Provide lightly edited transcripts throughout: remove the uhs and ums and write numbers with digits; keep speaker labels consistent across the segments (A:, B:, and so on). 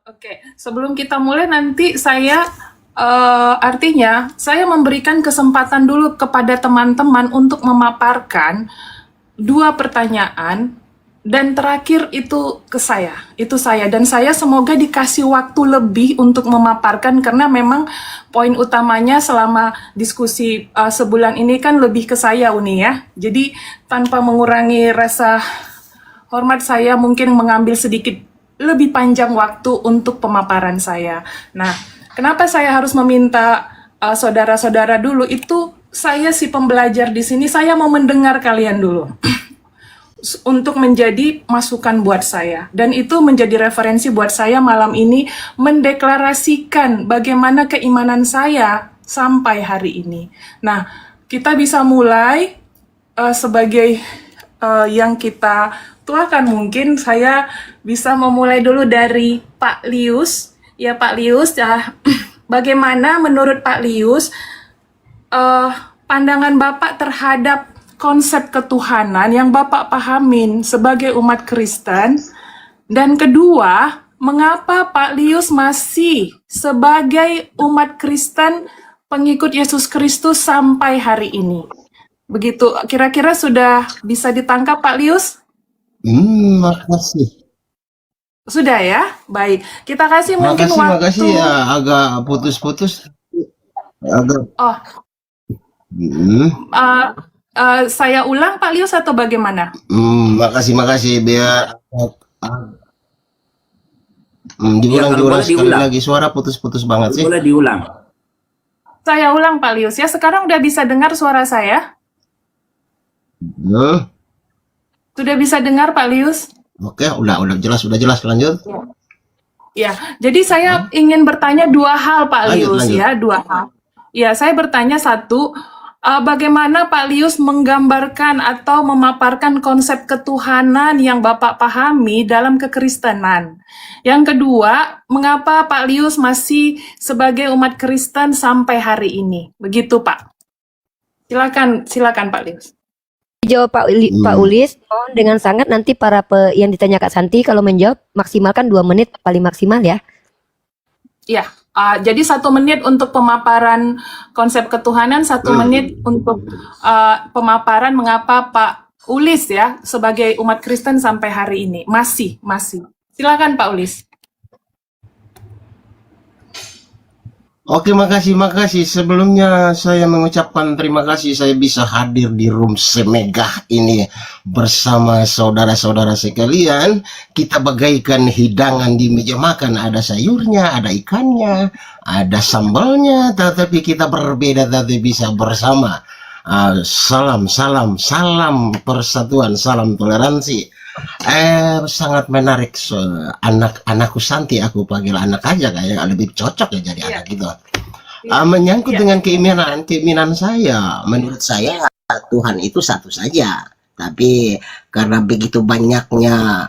A: Oke, sebelum kita mulai nanti saya artinya saya memberikan kesempatan dulu kepada teman-teman untuk memaparkan dua pertanyaan dan terakhir itu ke saya. Itu saya dan saya semoga dikasih waktu lebih untuk memaparkan karena memang poin utamanya selama diskusi sebulan ini kan lebih ke saya Uni ya. Jadi tanpa mengurangi rasa hormat saya mungkin mengambil sedikit lebih panjang waktu untuk pemaparan saya. Nah, kenapa saya harus meminta saudara-saudara dulu? Itu saya si pembelajar di sini, saya mau mendengar kalian dulu untuk menjadi masukan buat saya. Dan itu menjadi referensi buat saya malam ini mendeklarasikan bagaimana keimanan saya sampai hari ini. Nah, kita bisa mulai sebagai yang kita tuakan, mungkin saya bisa memulai dulu dari Pak Lius. Ya Pak Lius, bagaimana menurut Pak Lius pandangan Bapak terhadap konsep ketuhanan yang Bapak pahamin sebagai umat Kristen? Dan kedua, mengapa Pak Lius masih sebagai umat Kristen pengikut Yesus Kristus sampai hari ini? Begitu, kira-kira sudah bisa ditangkap Pak Lius?
B: Makasih.
A: Sudah ya? Baik. Kita kasih mungkin waktu.
B: Makasih ya, agak putus-putus. Agak.
A: Oh, saya ulang Pak Lius atau bagaimana?
B: Makasih biar diulang sekali lagi, suara putus-putus banget sih.
C: Boleh diulang.
A: Saya ulang Pak Lius ya. Sekarang udah bisa dengar suara saya? Sudah bisa dengar Pak Lius?
B: Oke, udah jelas, lanjut.
A: Ya, jadi saya ingin bertanya dua hal Pak Lius ya, dua hal. Ya, saya bertanya satu, bagaimana Pak Lius menggambarkan atau memaparkan konsep ketuhanan yang Bapak pahami dalam kekristenan? Yang kedua, mengapa Pak Lius masih sebagai umat Kristen sampai hari ini? Begitu Pak. Silakan Pak Lius.
D: Jawab Pak Ulis, mohon dengan sangat nanti yang ditanya Kak Santi kalau menjawab maksimalkan 2 menit paling maksimal ya.
A: Ya, jadi 1 menit untuk pemaparan konsep ketuhanan, 1 menit untuk pemaparan mengapa Pak Ulis ya sebagai umat Kristen sampai hari ini masih. Silakan Pak Ulis.
B: Oke, makasih. Sebelumnya saya mengucapkan terima kasih saya bisa hadir di room semegah ini bersama saudara-saudara sekalian. Kita bagaikan hidangan di meja makan, ada sayurnya, ada ikannya, ada sambalnya, tetapi kita berbeda tapi bisa bersama. Salam persatuan, salam toleransi. Sangat menarik. Anakku Santi, aku panggil anak aja kayak lebih cocok ya jadi anak gitu. Menyangkut dengan keimanan saya, menurut saya Tuhan itu satu saja. Tapi karena begitu banyaknya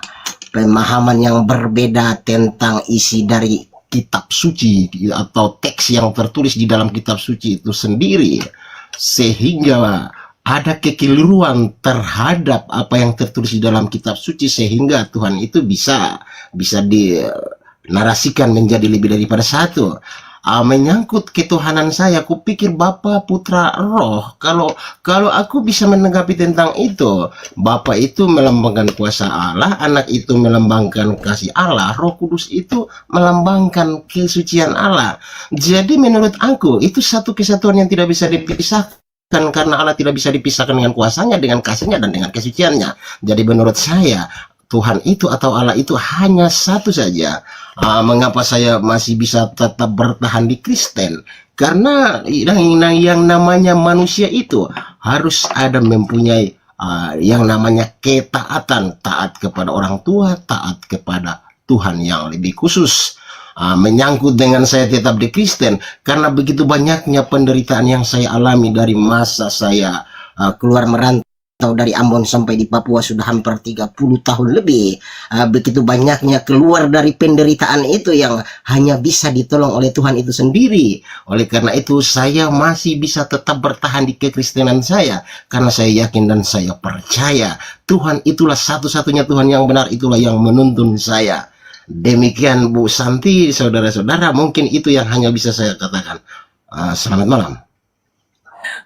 B: pemahaman yang berbeda tentang isi dari kitab suci atau teks yang tertulis di dalam kitab suci itu sendiri, sehingga ada kekeliruan terhadap apa yang tertulis di dalam kitab suci sehingga Tuhan itu bisa dinarasikan menjadi lebih daripada satu. Menyangkut ketuhanan saya, aku pikir Bapa, Putra, Roh. Kalau aku bisa menanggapi tentang itu, Bapa itu melambangkan kuasa Allah, Anak itu melambangkan kasih Allah, Roh Kudus itu melambangkan kesucian Allah. Jadi menurut aku itu satu kesatuan yang tidak bisa dipisahkan. Karena Allah tidak bisa dipisahkan dengan kuasanya, dengan kasihnya, dan dengan kesuciannya. Jadi menurut saya Tuhan itu atau Allah itu hanya satu saja. Mengapa saya masih bisa tetap bertahan di Kristen? Karena yang namanya manusia itu harus ada mempunyai yang namanya ketaatan, taat kepada orang tua, taat kepada Tuhan yang lebih khusus. Menyangkut dengan saya tetap di Kristen karena begitu banyaknya penderitaan yang saya alami dari masa saya keluar merantau dari Ambon sampai di Papua sudah hampir 30 tahun lebih. Begitu banyaknya keluar dari penderitaan itu yang hanya bisa ditolong oleh Tuhan itu sendiri. Oleh karena itu saya masih bisa tetap bertahan di kekristenan saya karena saya yakin dan saya percaya Tuhan itulah satu-satunya Tuhan yang benar, itulah yang menuntun saya. Demikian Bu Santi, saudara-saudara, mungkin itu yang hanya bisa saya katakan. Selamat malam.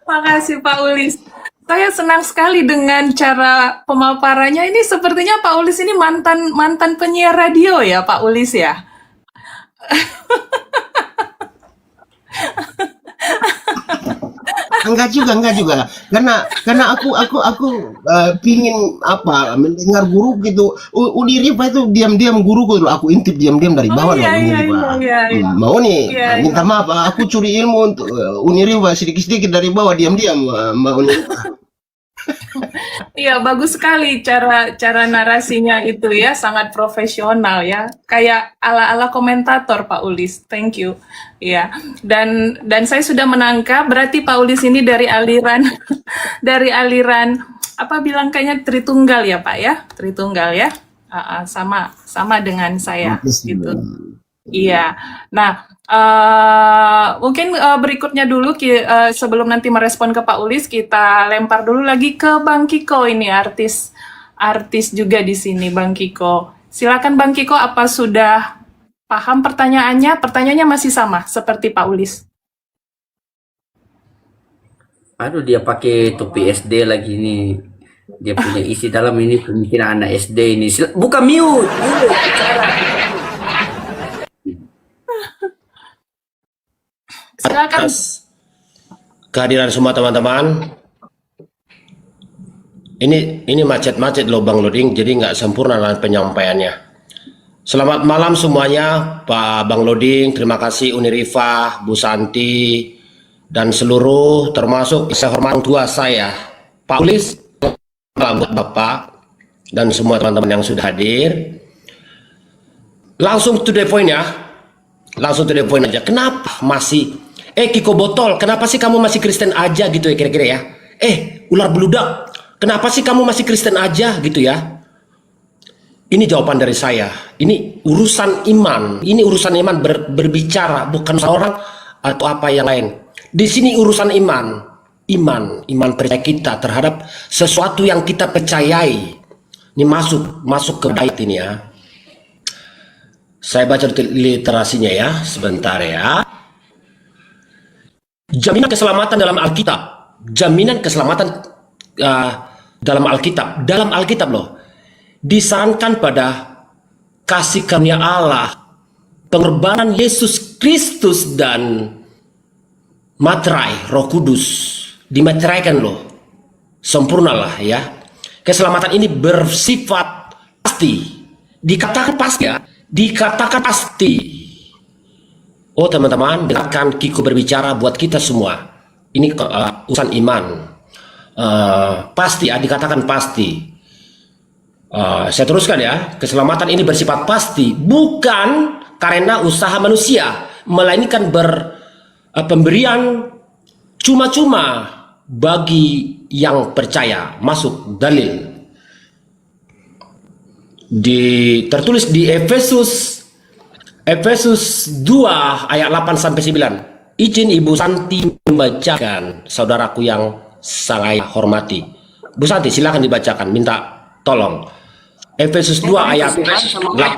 A: Makasih Pak Ulis. Saya senang sekali dengan cara pemaparannya. Ini sepertinya Pak Ulis ini mantan penyiar radio ya, Pak Ulis ya.
B: Enggak juga. Karena aku pingin apa mendengar guru gitu. Uniriva itu diam-diam guruku dulu. Aku intip diam-diam dari bawah loh Uniriva. Mau nih minta maaf, aku curi ilmu untuk Uniriva sedikit-sedikit dari bawah diam-diam, Mbak Uniriva.
A: Iya, bagus sekali cara narasinya itu ya, sangat profesional ya. Kayak ala-ala komentator Pak Ulis. Thank you. Iya. Dan saya sudah menangkap berarti Pak Ulis ini dari aliran dari aliran apa bilang kayaknya Tritunggal ya, Pak ya? Tritunggal ya. Sama dengan saya gitu. Iya. Nah, mungkin berikutnya dulu sebelum nanti merespon ke Pak Ulis, kita lempar dulu lagi ke Bang Kiko ini artis juga di sini Bang Kiko. Silakan Bang Kiko, apa sudah paham pertanyaannya? Pertanyaannya masih sama seperti Pak Ulis.
C: Aduh, dia pakai topi SD lagi nih. Dia punya isi dalam ini pemikiran anak SD ini. Buka mute.
A: Silakan.
E: Kehadiran semua teman-teman. Ini macet-macet loh Bang Loding, jadi nggak sempurna dalam penyampaiannya. Selamat malam semuanya, Pak Bang Loding. Terima kasih Uniriva, Bu Santi, dan seluruh termasuk saya hormat tua saya, Pak Ulis, Bapak, dan semua teman-teman yang sudah hadir. Langsung to the point ya. Langsung to the point aja. Kenapa masih Kiko Botol, kenapa sih kamu masih Kristen aja gitu ya kira-kira ya? Ular beludak, kenapa sih kamu masih Kristen aja gitu ya? Ini jawaban dari saya. Ini urusan iman. Ini urusan iman berbicara, bukan orang atau apa yang lain. Di sini urusan iman. Iman percaya kita terhadap sesuatu yang kita percayai. Ini masuk ke bait ini ya. Saya baca literasinya ya, sebentar ya. Jaminan keselamatan dalam Alkitab. Jaminan keselamatan dalam Alkitab. Dalam Alkitab loh. Disarankan pada kasih karunia Allah, pengorbanan Yesus Kristus dan materai Roh Kudus. Dimateraikan loh. Sempurnalah ya. Keselamatan ini bersifat pasti. Dikatakan pasti ya. Dikatakan pasti. Oh teman-teman, dengarkan Kiko berbicara buat kita semua. Ini urusan iman. Pasti ya, dikatakan pasti. Saya teruskan ya. Keselamatan ini bersifat pasti, bukan karena usaha manusia, melainkan pemberian cuma-cuma bagi yang percaya. Masuk dalil. Tertulis di Efesus 2 ayat 8 sampai 9. Izin Ibu Santi membacakan, saudaraku yang saya hormati. Bu Santi silakan dibacakan, minta tolong. Efesus 2 ayat 8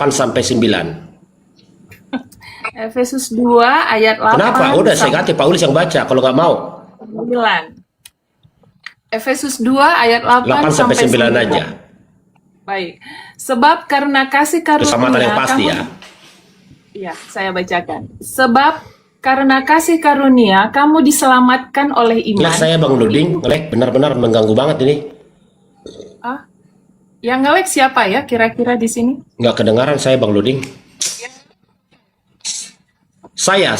E: sampai 9.
A: Efesus 2 ayat 8.
E: Kenapa? Udah saya ganti Pak Ulis yang baca kalau nggak mau.
A: 9. Efesus 2 ayat 8
E: sampai 9 aja.
A: Baik. Sebab karena kasih karunia
E: Keselamatan yang pasti ya.
A: Ya, saya bacakan. Sebab karena kasih karunia kamu diselamatkan oleh iman.
E: Saya Bang Loding, benar-benar mengganggu banget ini.
A: Yang ngelek siapa ya kira-kira di sini?
E: Nggak kedengaran saya Bang Loding. Saya.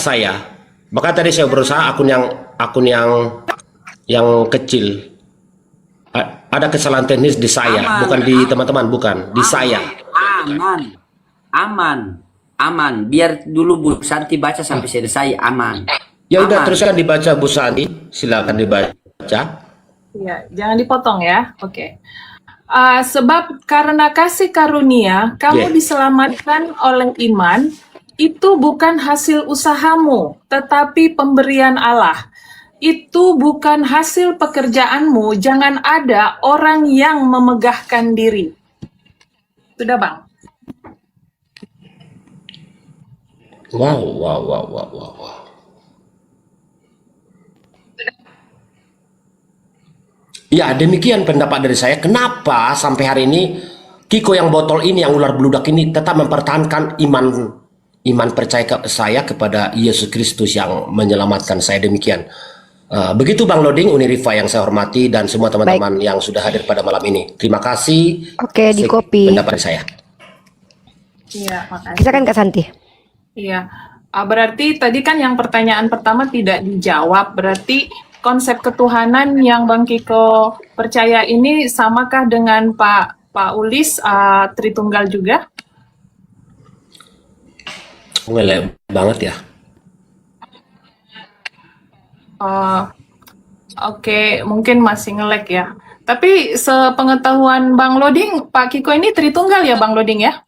E: Maka tadi saya berusaha akun yang kecil. Ada kesalahan teknis di saya, bukan di teman-teman, bukan di saya.
C: Aman. Biar dulu Bu Santi baca sampai selesai, aman.
E: Ya udah teruskan dibaca Bu Santi, silakan dibaca.
A: Ya, jangan dipotong ya. Oke. Sebab karena kasih karunia kamu diselamatkan oleh iman, itu bukan hasil usahamu, tetapi pemberian Allah. Itu bukan hasil pekerjaanmu, jangan ada orang yang memegahkan diri. Sudah Bang?
E: Wow, wow, wow, wow, wow, wow. Ya, demikian pendapat dari saya. Kenapa sampai hari ini Kiko yang botol ini, yang ular beludak ini tetap mempertahankan iman percaya saya kepada Yesus Kristus yang menyelamatkan saya, demikian. Begitu Bang Loding, Unirifa yang saya hormati, dan semua teman-teman yang sudah hadir pada malam ini. Terima kasih.
D: Oke, di copy.
E: Pendapat dari saya.
A: Iya, makasih.
D: Kita kan Kak Santi.
A: Iya, berarti tadi kan yang pertanyaan pertama tidak dijawab. Berarti konsep ketuhanan yang Bang Kiko percaya ini samakah dengan Pak Ulis Tritunggal juga?
E: Ngelek banget ya.
A: Oke, mungkin masih nge-lag ya. Tapi sepengetahuan Bang Loding, Pak Kiko ini Tritunggal ya Bang Loding ya?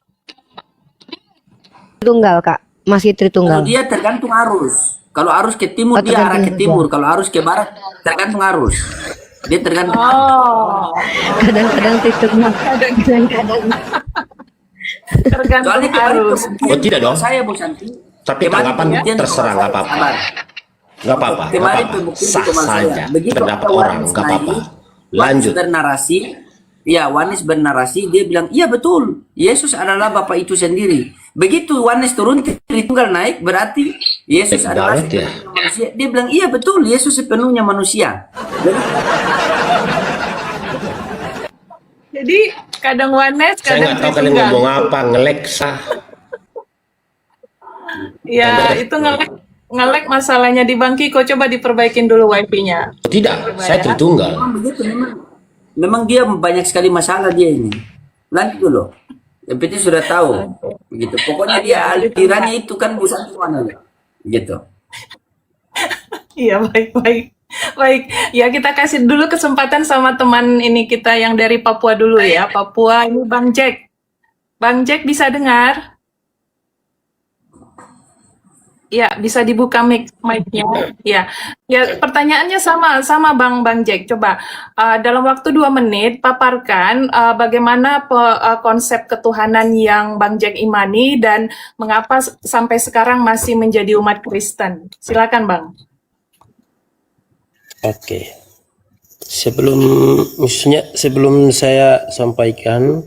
D: Tritunggal Kak, masih
C: Kalau
D: Tritunggal.
C: dia tergantung arus. Kalau arus ke timur
D: Oh,
C: dia arah ke
D: tergantung
C: timur. Kalau arus ke barat tergantung arus. Dia tergantung.
A: Oh,
D: Kadang-kadang Tritunggal, kadang-kadang.
A: tergantung
C: Soalnya kemarin
A: arus.
C: pembuktian
E: Oh, tidak dong.
C: saya Bu Santi.
E: Tapi
C: Kemarin
E: tanggapan
C: pembuktian
E: terserah,
C: di
E: nggak
C: Komal
E: apa-apa.
C: Sabar.
E: Nggak apa-apa, nggak
C: Kemarin
E: apa-apa.
C: pembuktian di
E: Sah
C: Komal
E: saja.
C: saya. Begitu
E: Pendapat
C: ada
E: orang,
C: Wanis
E: nggak apa-apa.
C: naik, Wanis
E: Lanjut.
C: bernarasi. Ya, Wanis bernarasi, dia bilang, iya betul, Yesus adalah Bapa itu sendiri. Begitu Wanis turun, Tritunggal naik, berarti Yesus
E: Baik
C: adalah
E: banget ya.
C: sepenuhnya manusia. Dia bilang, iya betul, Yesus sepenuhnya manusia.
A: Jadi kadang Wanes,
E: Saya
A: kadang
E: nggak tahu kalian
A: Tritunggal.
E: ngomong apa, ngelek sah.
A: Ya, itu nge-lag masalahnya di Bang Kiko. Coba diperbaikin dulu wifi-nya.
E: Tidak, saya Tritunggal.
C: Memang begitu, memang dia banyak sekali masalah dia ini. Lanjut dulu. Yang penting sudah tahu. Begitu. Pokoknya dia alirannya itu kan bukan mana. Gitu.
A: Iya, baik-baik. Baik, ya kita kasih dulu kesempatan sama teman ini kita yang dari Papua dulu ya. Papua, ini Bang Jack. Bang Jack bisa dengar? Ya, bisa dibuka mic-nya. Ya, ya pertanyaannya sama Bang Jack. Coba dalam waktu 2 menit paparkan bagaimana konsep ketuhanan yang Bang Jack imani dan mengapa sampai sekarang masih menjadi umat Kristen. Silakan Bang.
F: Oke. Sebelum saya sampaikan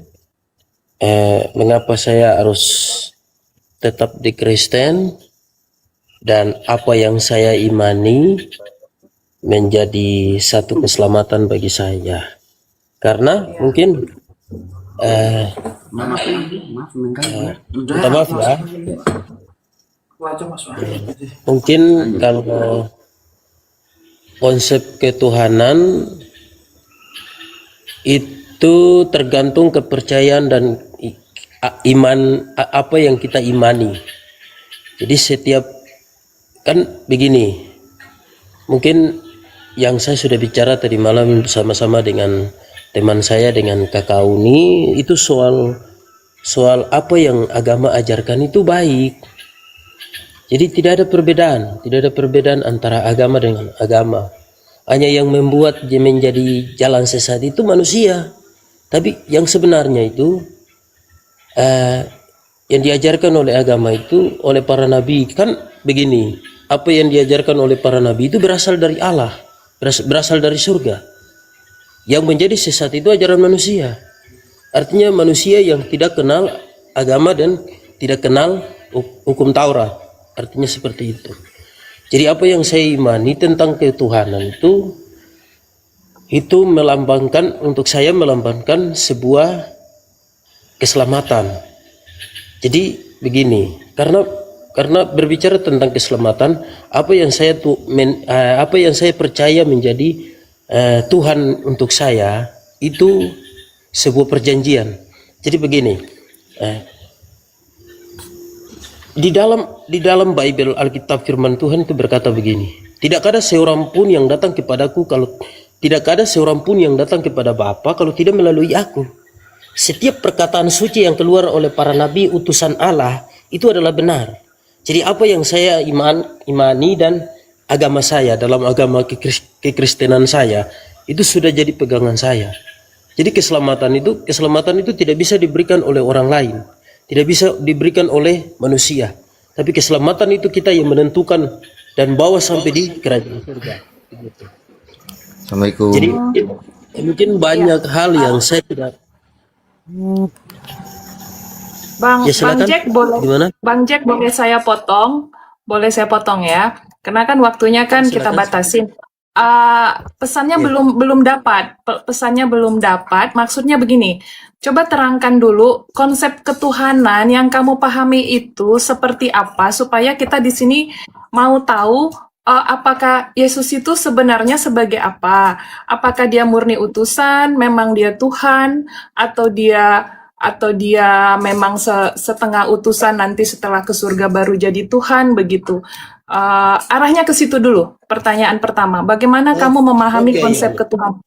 F: mengapa saya harus tetap di Kristen dan apa yang saya imani menjadi satu keselamatan bagi saya. Karena mungkin minta maaf ya. Mungkin kalau konsep ketuhanan itu tergantung kepercayaan dan iman apa yang kita imani. Jadi setiap kan begini, mungkin yang saya sudah bicara tadi malam bersama-sama dengan teman saya, dengan Kakak Uni, itu soal apa yang agama ajarkan itu baik. Jadi tidak ada perbedaan antara agama dengan agama. Hanya yang membuat dia menjadi jalan sesat itu manusia. Tapi yang sebenarnya itu yang diajarkan oleh agama itu oleh para nabi kan begini. Apa yang diajarkan oleh para nabi itu berasal dari Allah, berasal dari surga. Yang menjadi sesat itu ajaran manusia. Artinya manusia yang tidak kenal agama dan tidak kenal hukum Taurat. Artinya seperti itu. Jadi apa yang saya imani tentang ketuhanan itu melambangkan, untuk saya melambangkan sebuah keselamatan. Jadi begini, karena berbicara tentang keselamatan, apa yang saya percaya menjadi Tuhan untuk saya itu sebuah perjanjian. Jadi begini, di dalam Bible, Alkitab, firman Tuhan itu berkata begini, tidak ada seorang pun yang datang kepadaku kepada Bapa kalau tidak melalui aku. Setiap perkataan suci yang keluar oleh para nabi utusan Allah itu adalah benar. Jadi apa yang saya imani dan agama saya, dalam agama kekristenan saya, itu sudah jadi pegangan saya. Jadi keselamatan itu tidak bisa diberikan oleh orang lain, tidak bisa diberikan oleh manusia, Tapi keselamatan itu kita yang menentukan dan bawa sampai di kerajaan surga. Begitu.
B: Assalamualaikum.
F: Jadi mungkin banyak hal yang saya tidak.
A: Bang,
F: Ya
A: Bang
F: silakan.
A: Jack boleh,
F: Gimana?
A: Bang Jack boleh saya potong? Boleh saya potong ya? Karena kan waktunya kan kita
F: Silakan.
A: batasin. Pesannya
F: Iya.
A: belum dapat, pesannya belum dapat. Maksudnya begini, coba terangkan dulu konsep ketuhanan yang kamu pahami itu seperti apa supaya kita di sini mau tahu apakah Yesus itu sebenarnya sebagai apa? Apakah dia murni utusan, memang dia Tuhan, atau dia memang setengah utusan nanti setelah ke surga baru jadi Tuhan begitu. Arahnya ke situ dulu. Pertanyaan pertama, bagaimana kamu memahami
F: Oke.
A: konsep ketuhanan?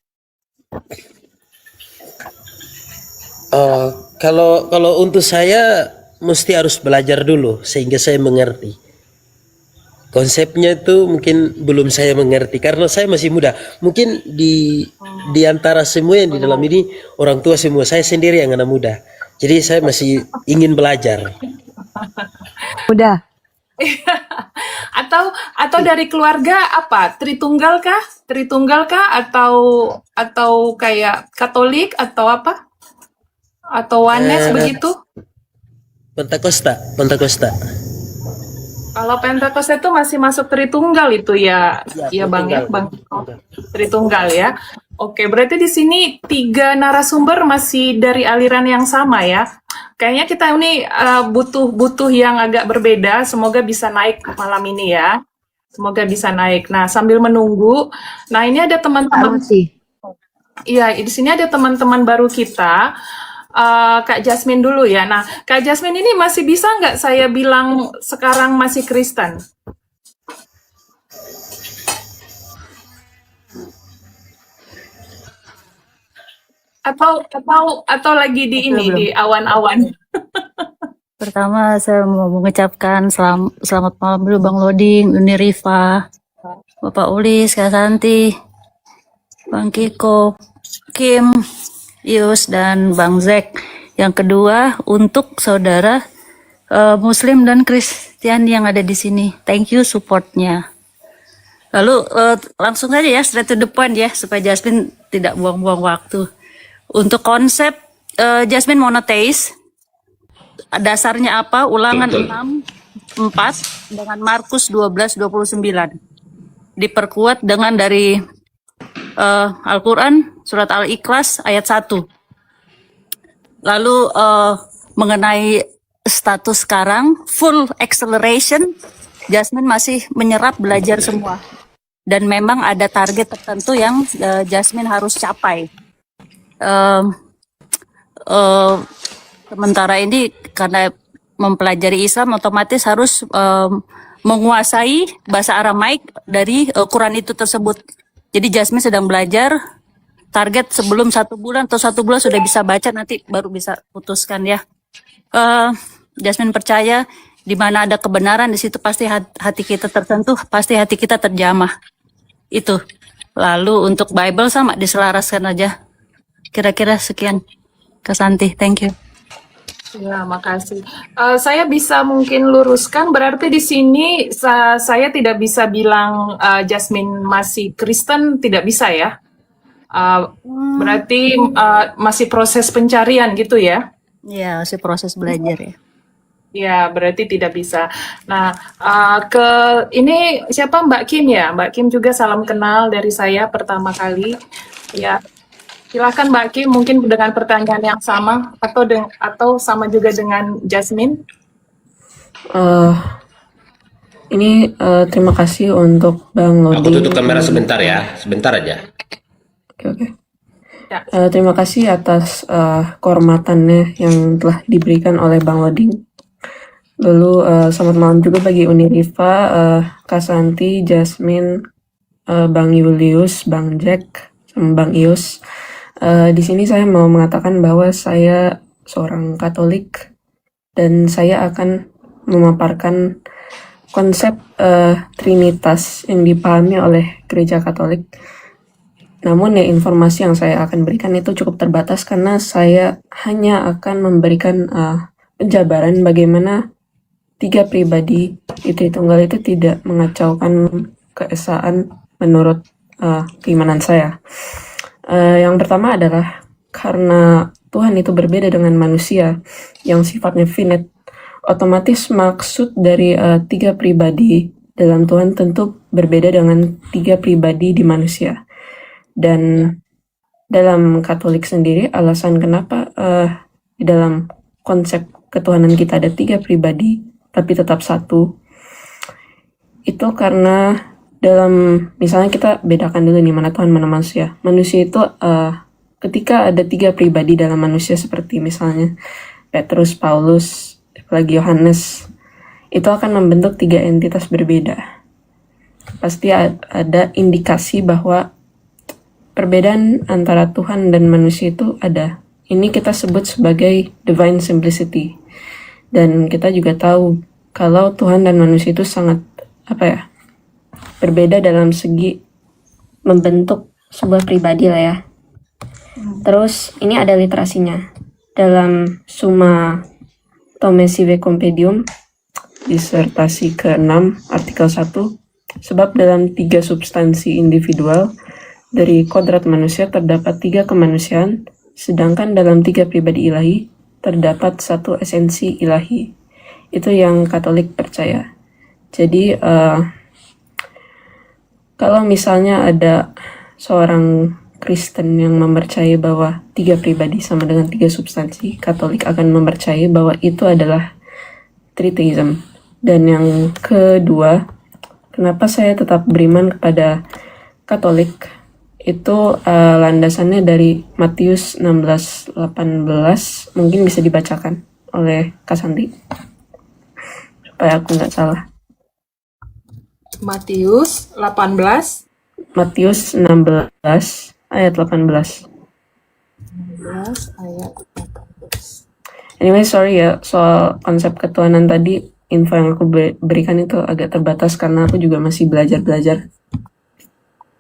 F: Kalau untuk saya mesti harus belajar dulu sehingga saya mengerti. Konsepnya itu mungkin belum saya mengerti karena saya masih muda. Mungkin di antara semua yang di dalam ini orang tua semua, saya sendiri yang anak muda. Jadi saya masih ingin belajar.
D: Udah.
A: Atau dari keluarga apa? Tritunggal kah? Tritunggal kah? Atau kayak Katolik atau apa? Atau Wanes begitu?
F: Pentakosta.
A: Kalau Pentakosta itu masih masuk Tritunggal itu ya, ya Bang ya, Bang. Oh, Tritunggal ya. Oke, berarti di sini 3 narasumber masih dari aliran yang sama ya. Kayaknya kita ini butuh yang agak berbeda. Semoga bisa naik malam ini ya. Semoga bisa naik. Nah, sambil menunggu, nah ini ada teman-teman.
D: Sih.
A: Iya, di sini ada teman-teman baru kita. Kak Jasmine dulu ya. Nah, Kak Jasmine ini masih bisa nggak saya bilang sekarang masih Kristen? Atau lagi di ini di awan-awan?
G: Pertama saya mau mengucapkan selamat malam dulu Bang Loding, Uni Rifa, Bapak Ulis, Kak Santi, Bang Kiko, Kim, Yus, dan Bang Zek. Yang kedua untuk saudara Muslim dan Kristen yang ada di sini. Thank you supportnya. Lalu langsung saja ya straight to the point ya supaya Jasmine tidak buang-buang waktu. Untuk konsep Jasmine monotheis, dasarnya apa? Ulangan 6:4 dengan Markus 12:29. Diperkuat dengan dari Al-Quran surat Al-Ikhlas ayat 1. Lalu mengenai status sekarang full acceleration, Jasmine masih menyerap belajar semua. Dan memang ada target tertentu yang Jasmine harus capai. Sementara ini karena mempelajari Islam otomatis harus menguasai bahasa Aramaik dari Quran itu tersebut. Jadi Jasmine sedang belajar, target sebelum 1 bulan atau 1 bulan sudah bisa baca, nanti baru bisa putuskan ya. Jasmine percaya di mana ada kebenaran di situ pasti hati kita tersentuh, pasti hati kita terjamah. Itu. Lalu untuk Bible sama diselaraskan aja. Kira-kira sekian. Kak Santi, thank you.
A: Ya, makasih. Saya bisa mungkin luruskan, berarti di sini saya tidak bisa bilang Jasmine masih Kristen, tidak bisa ya. Berarti masih proses pencarian gitu ya.
G: Ya, masih proses belajar ya.
A: Ya, berarti tidak bisa. Nah, ini siapa Mbak Kim ya? Mbak Kim juga salam kenal dari saya pertama kali. Ya, silakan Mbak Kim, mungkin dengan pertanyaan yang sama atau sama juga dengan Jasmine.
H: Ini terima kasih untuk Bang Lodi.
E: Aku tutup kamera sebentar ya, sebentar aja.
H: Oke.
A: Ya.
H: Terima kasih atas kehormatannya yang telah diberikan oleh Bang Loding. Lalu selamat malam juga bagi Uni Rifa, Kak Santi, Jasmine, Bang Julius, Bang Jack, sama Bang Ius. Di sini saya mau mengatakan bahwa saya seorang Katolik dan saya akan memaparkan konsep Trinitas yang dipahami oleh Gereja Katolik. Namun ya informasi yang saya akan berikan itu cukup terbatas karena saya hanya akan memberikan penjabaran bagaimana tiga pribadi di Tritunggal itu tidak mengacaukan keesaan menurut keimanan saya. Yang pertama adalah karena Tuhan itu berbeda dengan manusia yang sifatnya finite. Otomatis maksud dari tiga pribadi dalam Tuhan tentu berbeda dengan tiga pribadi di manusia. Dan dalam Katolik sendiri, alasan kenapa di dalam konsep ketuhanan kita ada tiga pribadi tapi tetap satu, itu karena dalam, misalnya kita bedakan dulu nih mana Tuhan mana manusia. Manusia itu ketika ada tiga pribadi dalam manusia seperti misalnya Petrus, Paulus, lagi Yohanes, itu akan membentuk tiga entitas berbeda. Pasti ada indikasi bahwa perbedaan antara Tuhan dan manusia itu ada. Ini kita sebut sebagai divine simplicity. Dan kita juga tahu kalau Tuhan dan manusia itu sangat berbeda dalam segi membentuk sebuah pribadi lah ya. Terus ini ada literasinya. Dalam Summa Thomasiae Compendium, disertasi ke-6, artikel 1, sebab dalam tiga substansi individual dari kodrat manusia terdapat tiga kemanusiaan, sedangkan dalam tiga pribadi ilahi terdapat satu esensi ilahi. Itu yang Katolik percaya. Jadi kalau misalnya ada seorang Kristen yang mempercayai bahwa tiga pribadi sama dengan tiga substansi, Katolik akan mempercayai bahwa itu adalah Tritheism. Dan yang kedua, kenapa saya tetap beriman kepada Katolik, itu landasannya dari Matius 16:18, mungkin bisa dibacakan oleh Kak Santi, supaya aku nggak salah.
A: Matius 18
H: Matius 16 ayat 18.
A: 16 ayat 18.
H: Anyway, sorry ya, soal konsep ketuhanan tadi, info yang aku berikan itu agak terbatas karena aku juga masih belajar.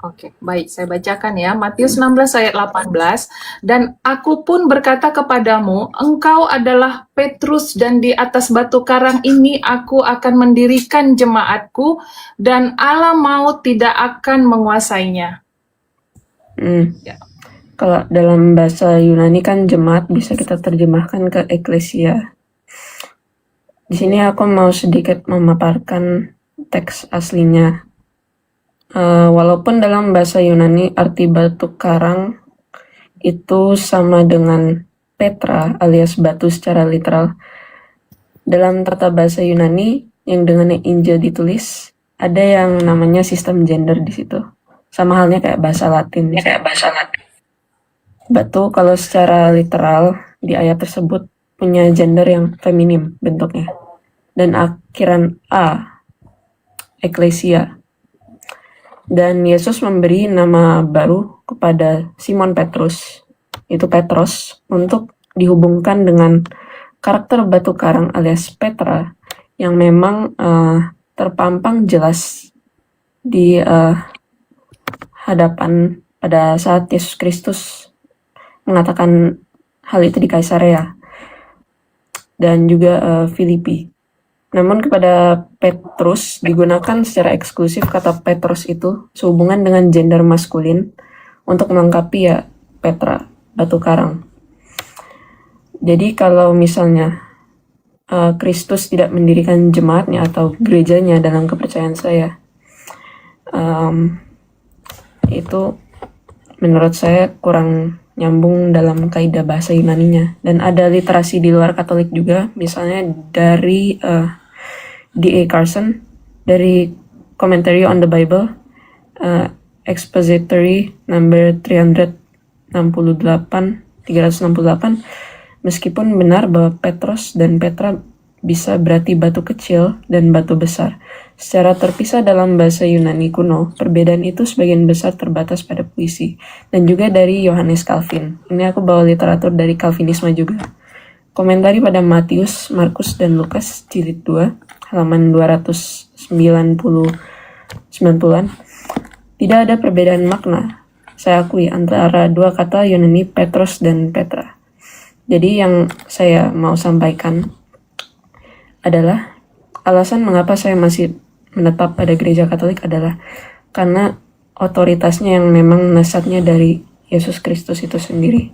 A: Oke, baik, saya bacakan ya. Matius 16 ayat 18. Dan aku pun berkata kepadamu, engkau adalah Petrus dan di atas batu karang ini aku akan mendirikan jemaatku dan alam maut tidak akan menguasainya. Ya.
H: Kalau dalam bahasa Yunani kan jemaat bisa kita terjemahkan ke eklesia. Di sini aku mau sedikit memaparkan teks aslinya. Walaupun dalam bahasa Yunani arti batu karang itu sama dengan Petra alias batu secara literal, dalam tata bahasa Yunani yang dengan Injil ditulis ada yang namanya sistem gender di situ. Sama halnya kayak bahasa Latin. Batu kalau secara literal di ayat tersebut punya gender yang feminim bentuknya. Dan akhiran A, eklesia. Dan Yesus memberi nama baru kepada Simon Petrus, itu Petros, untuk dihubungkan dengan karakter batu karang alias Petra yang memang terpampang jelas di hadapan pada saat Yesus Kristus mengatakan hal itu di Kaisarea dan juga Filipi. Namun kepada Petrus digunakan secara eksklusif kata Petros itu sehubungan dengan gender maskulin untuk melengkapi ya Petra, batu karang. Jadi kalau misalnya Kristus tidak mendirikan jemaatnya atau gerejanya dalam kepercayaan saya, itu menurut saya kurang nyambung dalam kaidah bahasa Yunaninya. Dan ada literasi di luar Katolik juga, misalnya dari D.A. Carson, dari Commentary on the Bible, Expository number 368, meskipun benar bahwa Petros dan Petra bisa berarti batu kecil dan batu besar. Secara terpisah dalam bahasa Yunani kuno, perbedaan itu sebagian besar terbatas pada puisi. Dan juga dari Yohanes Calvin. Ini aku bawa literatur dari Calvinisme juga. Komentari pada Matius, Markus, dan Lukas, jilid 2, halaman 290-an. Tidak ada perbedaan makna, saya akui, antara dua kata Yunani Petros dan Petra. Jadi yang saya mau sampaikan adalah alasan mengapa saya masih menetap pada gereja Katolik adalah karena otoritasnya yang memang nasabnya dari Yesus Kristus itu sendiri.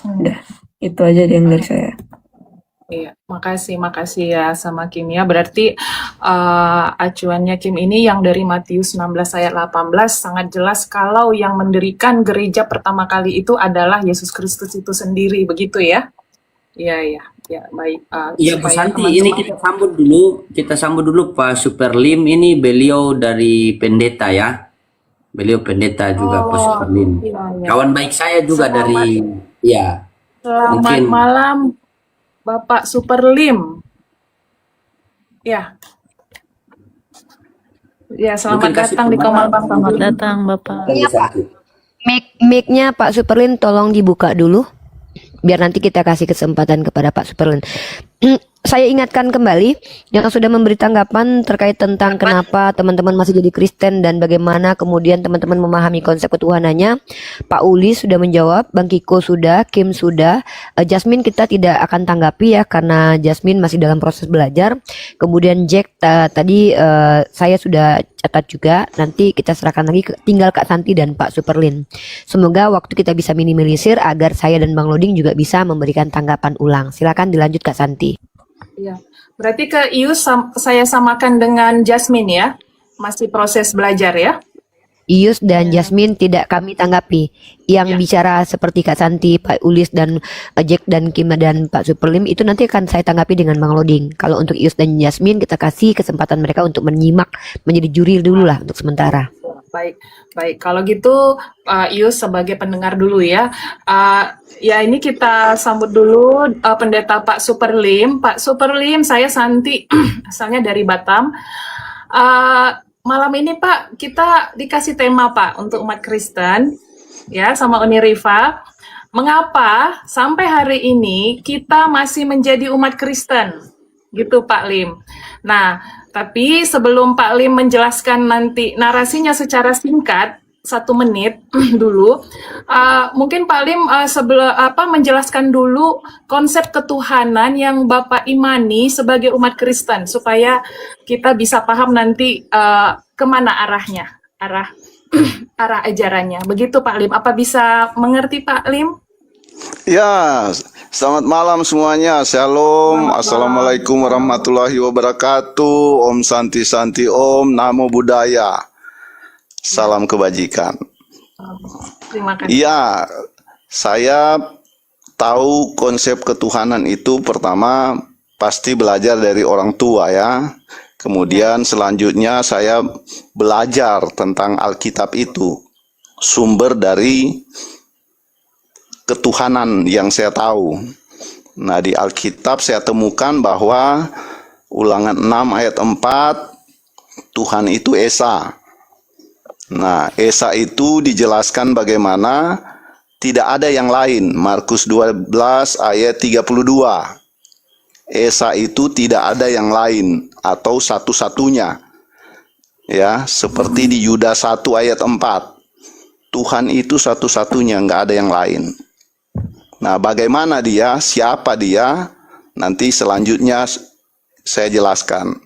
H: Udah, itu aja yang dari saya.
A: Iya, makasih ya sama Kim ya. Berarti acuannya Kim ini yang dari Matius 16 ayat 18 sangat jelas kalau yang mendirikan gereja pertama kali itu adalah Yesus Kristus itu sendiri, begitu ya? Iya, baik.
C: Iya Bu
A: Supaya
C: Santi, ini
A: teman-teman
C: kita sambut dulu Pak Superlim, ini beliau dari pendeta ya. Beliau pendeta juga Pak Superlim.
A: iya.
C: Kawan baik saya juga
A: Selamat-
C: dari ya.
A: Selamat
C: Mungkin-
A: malam Bapak Superlim. Ya. Ya, selamat
C: Mungkin kasih
A: datang di
C: pemahaman.
A: Komang
G: Selamat datang Bapak.
C: dari Santi.
D: Mic-nya Pak Superlin tolong dibuka dulu biar nanti kita kasih kesempatan kepada Pak Superlin. Saya ingatkan kembali yang sudah memberi tanggapan terkait tentang kenapa teman-teman masih jadi Kristen dan bagaimana kemudian teman-teman memahami konsep ketuhanannya. Pak Uli sudah menjawab, Bang Kiko sudah, Kim sudah, Jasmine kita tidak akan tanggapi ya karena Jasmine masih dalam proses belajar. Kemudian Jack tadi saya sudah catat juga, nanti kita serahkan lagi tinggal Kak Santi dan Pak Superlin. Semoga waktu kita bisa minimalisir agar saya dan Bang Loding juga bisa memberikan tanggapan ulang. Silakan dilanjut Kak Santi.
A: Iya. Berarti ke Ius saya samakan dengan Jasmine ya. Masih proses belajar ya.
D: Ius dan Jasmine tidak kami tanggapi. Yang bicara seperti Kak Santi, Pak Ulis dan Jack dan Kim dan Pak Superlim itu nanti akan saya tanggapi dengan Bang Loding. Kalau untuk Ius dan Jasmine kita kasih kesempatan mereka untuk menyimak menjadi juri dulu lah untuk sementara.
A: Baik. Kalau gitu Ius sebagai pendengar dulu ya. Ya ini kita sambut dulu pendeta Pak Superlim. Pak Superlim, saya Santi, asalnya dari Batam. Malam ini Pak, kita dikasih tema Pak untuk umat Kristen, ya sama Uniriva. Mengapa sampai hari ini kita masih menjadi umat Kristen? Gitu Pak Lim. Nah, tapi sebelum Pak Lim menjelaskan nanti narasinya secara singkat, 1 menit dulu, mungkin Pak Lim menjelaskan dulu konsep ketuhanan yang Bapak imani sebagai umat Kristen supaya kita bisa paham nanti kemana arahnya, arah ajarannya. Begitu Pak Lim. Apa bisa mengerti Pak Lim?
I: Ya, selamat malam semuanya. Shalom. Assalamualaikum warahmatullahi wabarakatuh. Om Santi Santi Om. Namo Buddhaya. Salam kebajikan.
A: Terima kasih.
I: Iya, saya tahu konsep ketuhanan itu pertama pasti belajar dari orang tua ya. Kemudian selanjutnya saya belajar tentang Alkitab itu. Sumber dari ketuhanan yang saya tahu. Nah, di Alkitab saya temukan bahwa Ulangan 6 ayat 4 Tuhan itu Esa. Nah, Esa itu dijelaskan bagaimana tidak ada yang lain. Markus 12 ayat 32. Esa itu tidak ada yang lain atau satu-satunya. Ya, seperti di Yudas 1 ayat 4. Tuhan itu satu-satunya, nggak ada yang lain. Nah, bagaimana dia? Siapa dia? Nanti selanjutnya saya jelaskan.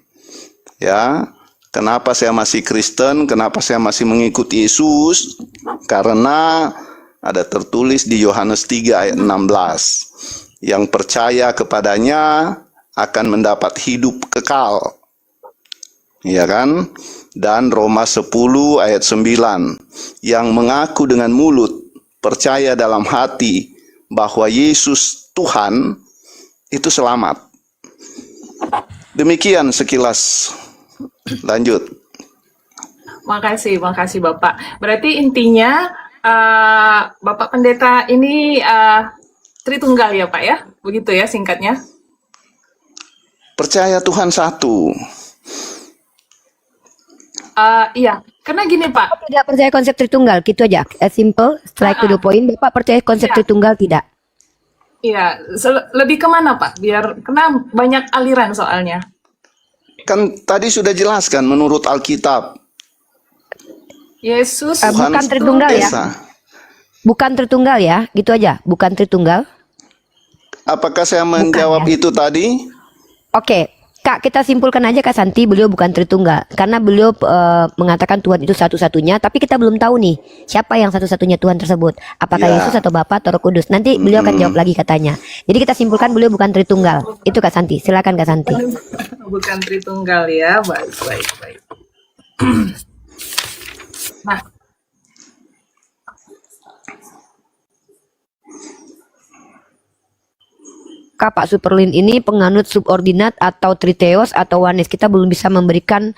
I: Ya, kenapa saya masih Kristen? Kenapa saya masih mengikuti Yesus? Karena ada tertulis di Yohanes 3 ayat 16. Yang percaya kepadanya akan mendapat hidup kekal. Ya kan? Dan Roma 10 ayat 9. Yang mengaku dengan mulut, percaya dalam hati bahwa Yesus Tuhan, itu selamat. Demikian sekilas. Lanjut.
A: Makasih Bapak. Berarti intinya Bapak Pendeta ini Tritunggal ya Pak ya? Begitu ya singkatnya?
I: Percaya Tuhan satu.
A: Iya, karena gini Pak.
D: Tidak percaya konsep Tritunggal, gitu aja. As simple, strike to the point. Bapak percaya konsep
A: Iya.
D: Tritunggal tidak?
A: Iya, lebih kemana Pak? Biar kena banyak aliran soalnya.
I: Kan tadi sudah jelaskan menurut Alkitab.
A: Yesus
D: Bukan
I: Tuhan
D: Tritunggal ya?
I: Esa.
D: Bukan Tritunggal ya, gitu aja. Bukan Tritunggal.
I: Apakah saya menjawab itu tadi?
D: Oke, Kak, kita simpulkan aja Kak Santi, beliau bukan Tritunggal karena beliau mengatakan Tuhan itu satu-satunya, tapi kita belum tahu nih siapa yang satu-satunya Tuhan tersebut. Apakah
I: Ya.
D: Yesus atau Bapa atau Roh Kudus? Nanti beliau akan jawab lagi katanya. Jadi kita simpulkan beliau bukan Tritunggal. Itu Kak Santi. Silakan Kak Santi.
A: Bukan Tritunggal ya. Baik, baik, baik. Nah,
D: Kak, Pak Superlin ini penganut subordinat atau triteos atau wanes. Kita belum bisa memberikan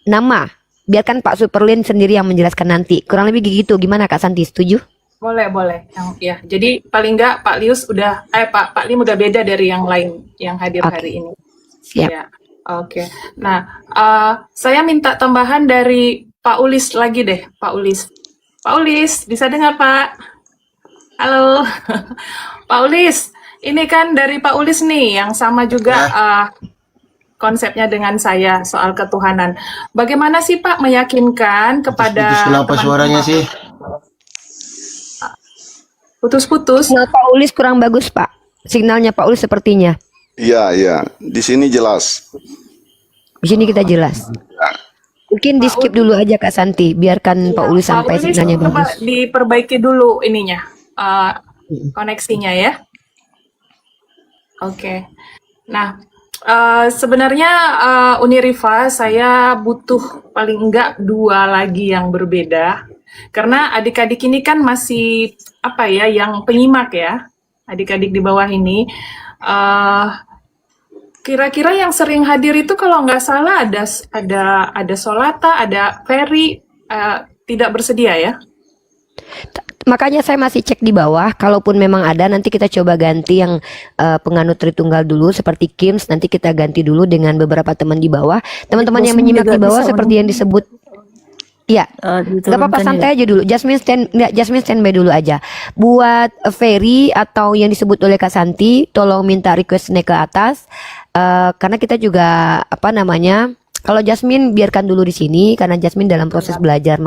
D: nama. Biarkan Pak Superlin sendiri yang menjelaskan nanti. Kurang lebih gitu. Gimana Kak Santi? Setuju?
A: boleh, boleh. Ya, jadi paling enggak Pak Lius udah, Pak Lim udah beda dari yang lain yang hadir
D: Oke.
A: hari ini.
D: Siap.
A: Ya, oke. Nah, saya minta tambahan dari Pak Ulis lagi deh, Pak Ulis. Pak Ulis, bisa dengar Pak? Halo, Pak Ulis. Ini kan dari Pak Ulis nih, yang sama juga konsepnya dengan saya soal ketuhanan. Bagaimana sih Pak meyakinkan kepada
B: Putus kenapa
A: teman-teman?
B: suaranya sih?
A: Putus-putus.
D: Signal Pak Ulis kurang bagus Pak. Signalnya Pak Ulis sepertinya.
I: Iya, iya. Di sini jelas.
D: Di sini kita jelas. Mungkin di skip dulu aja Kak Santi. Biarkan Pak Ulis sampai
A: Pak Ulis,
D: signalnya
A: coba
D: bagus.
A: diperbaiki dulu ininya, koneksinya ya. Oke. Nah, sebenarnya Uniriva saya butuh paling enggak 2 lagi yang berbeda. Karena adik-adik ini kan masih yang penyimak ya, adik-adik di bawah ini. Kira-kira yang sering hadir itu kalau nggak salah ada Solata, ada Ferry, tidak bersedia ya?
D: Makanya saya masih cek di bawah. Kalaupun memang ada, nanti kita coba ganti yang penganut Tritunggal dulu seperti Kims. Nanti kita ganti dulu dengan beberapa teman di bawah. Teman-teman yang menyimak di bawah seperti yang disebut. Iya, nggak apa-apa, santai aja dulu. Jasmine standby dulu aja. Buat Ferry atau yang disebut oleh Kak Santi, tolong minta request naik ke atas. Karena kita juga kalau Jasmine biarkan dulu di sini karena Jasmine dalam proses belajar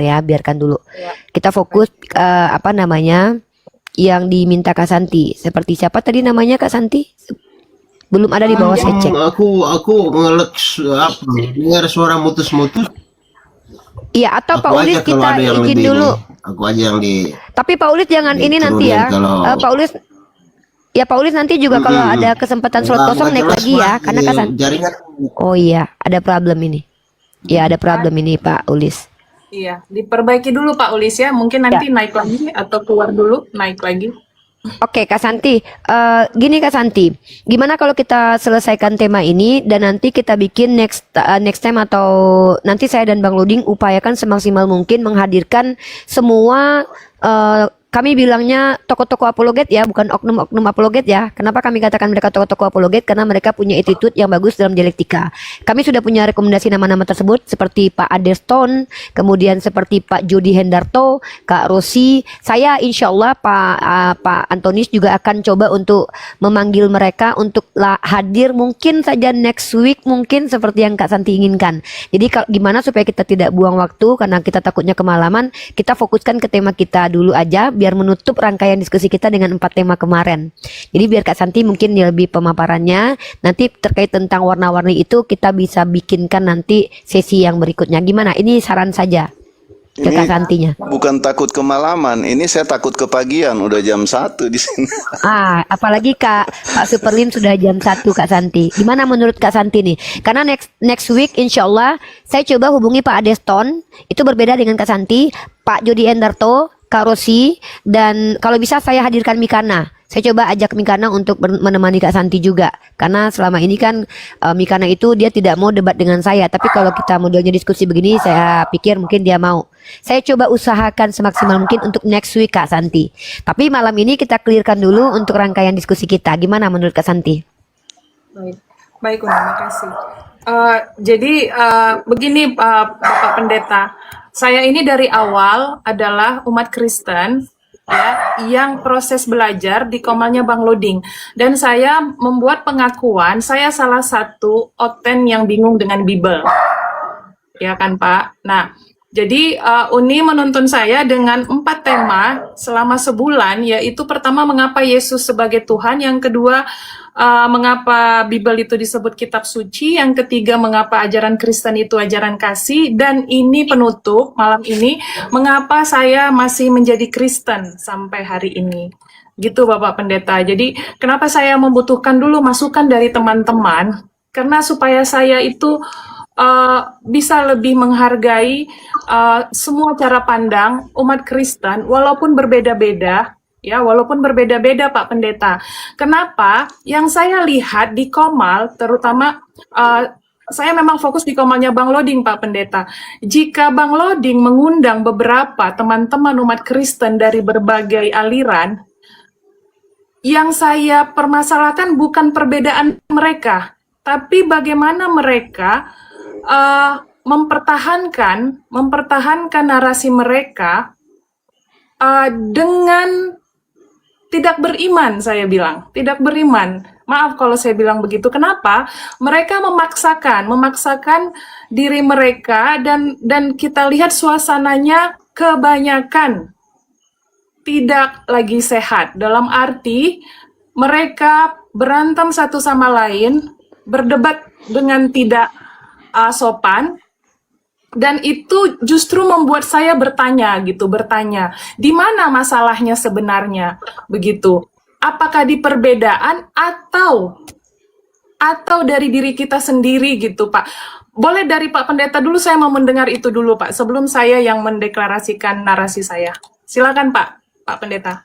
D: ya, biarkan dulu. Kita fokus yang diminta Kak Santi. Seperti siapa tadi namanya Kak Santi? Belum ada di bawah, saya cek.
B: Aku ngelek dengar suara mutus-mutus.
D: Iya, atau Pak
B: Aku
D: Ulis
B: aja kalau
D: kita
B: ada yang
D: izin
B: lebih
D: dulu.
B: ini. Aku aja yang di
D: Tapi Pak Ulis jangan ini nanti ya.
B: kalau
D: Pak Ulis, ya Pak Ulis nanti juga kalau ada kesempatan slot kosong naik lagi ya. Karena Kak Santi.
B: jaringan.
D: Oh iya, ada problem ini. Ya ada problem ini Pak Ulis.
A: Iya, diperbaiki dulu Pak Ulis ya. Mungkin nanti naik lagi atau keluar dulu, naik lagi.
D: Oke Kak Santi, gini Kak Santi, gimana kalau kita selesaikan tema ini dan nanti kita bikin next time atau nanti saya dan Bang Loding upayakan semaksimal mungkin menghadirkan semua kami bilangnya tokoh-tokoh apologet ya, bukan oknum-oknum apologet ya. Kenapa kami katakan mereka tokoh-tokoh apologet? Karena mereka punya attitude yang bagus dalam dialektika. Kami sudah punya rekomendasi nama-nama tersebut seperti Pak Adeston, kemudian seperti Pak Jody Hendarto, Kak Rosi. Saya insya Allah Pak Antonis juga akan coba untuk memanggil mereka untuk hadir mungkin saja next week, mungkin seperti yang Kak Santi inginkan. Jadi gimana supaya kita tidak buang waktu karena kita takutnya kemalaman, kita fokuskan ke tema kita dulu aja biar menutup rangkaian diskusi kita dengan 4 tema kemarin. Jadi biar Kak Santi mungkin lebih pemaparannya, nanti terkait tentang warna-warni itu kita bisa bikinkan nanti sesi yang berikutnya. Gimana? Ini saran saja ke Kak Santinya.
I: Bukan takut kemalaman, ini saya takut kepagian, udah jam 1 di sini.
D: Apalagi Pak Superlim sudah jam 1 Kak Santi. Gimana menurut Kak Santi nih? Karena next week insya Allah saya coba hubungi Pak Adeston, itu berbeda dengan Kak Santi, Pak Jody Endarto, Kak Rosi, dan kalau bisa saya hadirkan Mikana. Saya coba ajak Mikana untuk menemani Kak Santi juga. Karena selama ini kan Mikana itu dia tidak mau debat dengan saya. Tapi kalau kita modelnya diskusi begini, saya pikir mungkin dia mau. Saya coba usahakan semaksimal mungkin untuk next week Kak Santi. Tapi malam ini kita clearkan dulu untuk rangkaian diskusi kita. Gimana menurut Kak Santi?
A: Baik, terima kasih. Jadi begini Bapak Pendeta, saya ini dari awal adalah umat Kristen ya yang proses belajar di Komalnya Bang Loding, dan saya membuat pengakuan saya salah satu oten yang bingung dengan Bible, ya kan Pak. Nah, Jadi Uni menuntun saya dengan 4 tema selama sebulan, yaitu pertama mengapa Yesus sebagai Tuhan, yang kedua mengapa Bible itu disebut kitab suci, yang ketiga mengapa ajaran Kristen itu ajaran kasih, dan ini penutup malam ini mengapa saya masih menjadi Kristen sampai hari ini. Gitu Bapak Pendeta. Jadi kenapa saya membutuhkan dulu masukan dari teman-teman, karena supaya saya itu bisa lebih menghargai semua cara pandang umat Kristen walaupun berbeda-beda, ya, walaupun berbeda-beda Pak Pendeta. Kenapa? Yang saya lihat di Komal, terutama saya memang fokus di Komalnya Bang Loding Pak Pendeta. Jika Bang Loding mengundang beberapa teman-teman umat Kristen dari berbagai aliran, yang saya permasalahkan bukan perbedaan mereka, tapi bagaimana mereka mempertahankan narasi mereka dengan tidak beriman, saya bilang. Tidak beriman. Maaf kalau saya bilang begitu. Kenapa? Mereka memaksakan diri mereka, dan kita lihat suasananya kebanyakan tidak lagi sehat. Dalam arti mereka berantem satu sama lain, berdebat dengan tidak sopan, dan itu justru membuat saya bertanya, di mana masalahnya sebenarnya, begitu? Apakah di perbedaan atau dari diri kita sendiri, gitu, Pak? Boleh dari Pak Pendeta dulu, saya mau mendengar itu dulu, Pak, sebelum saya yang mendeklarasikan narasi saya. Silakan, Pak Pendeta.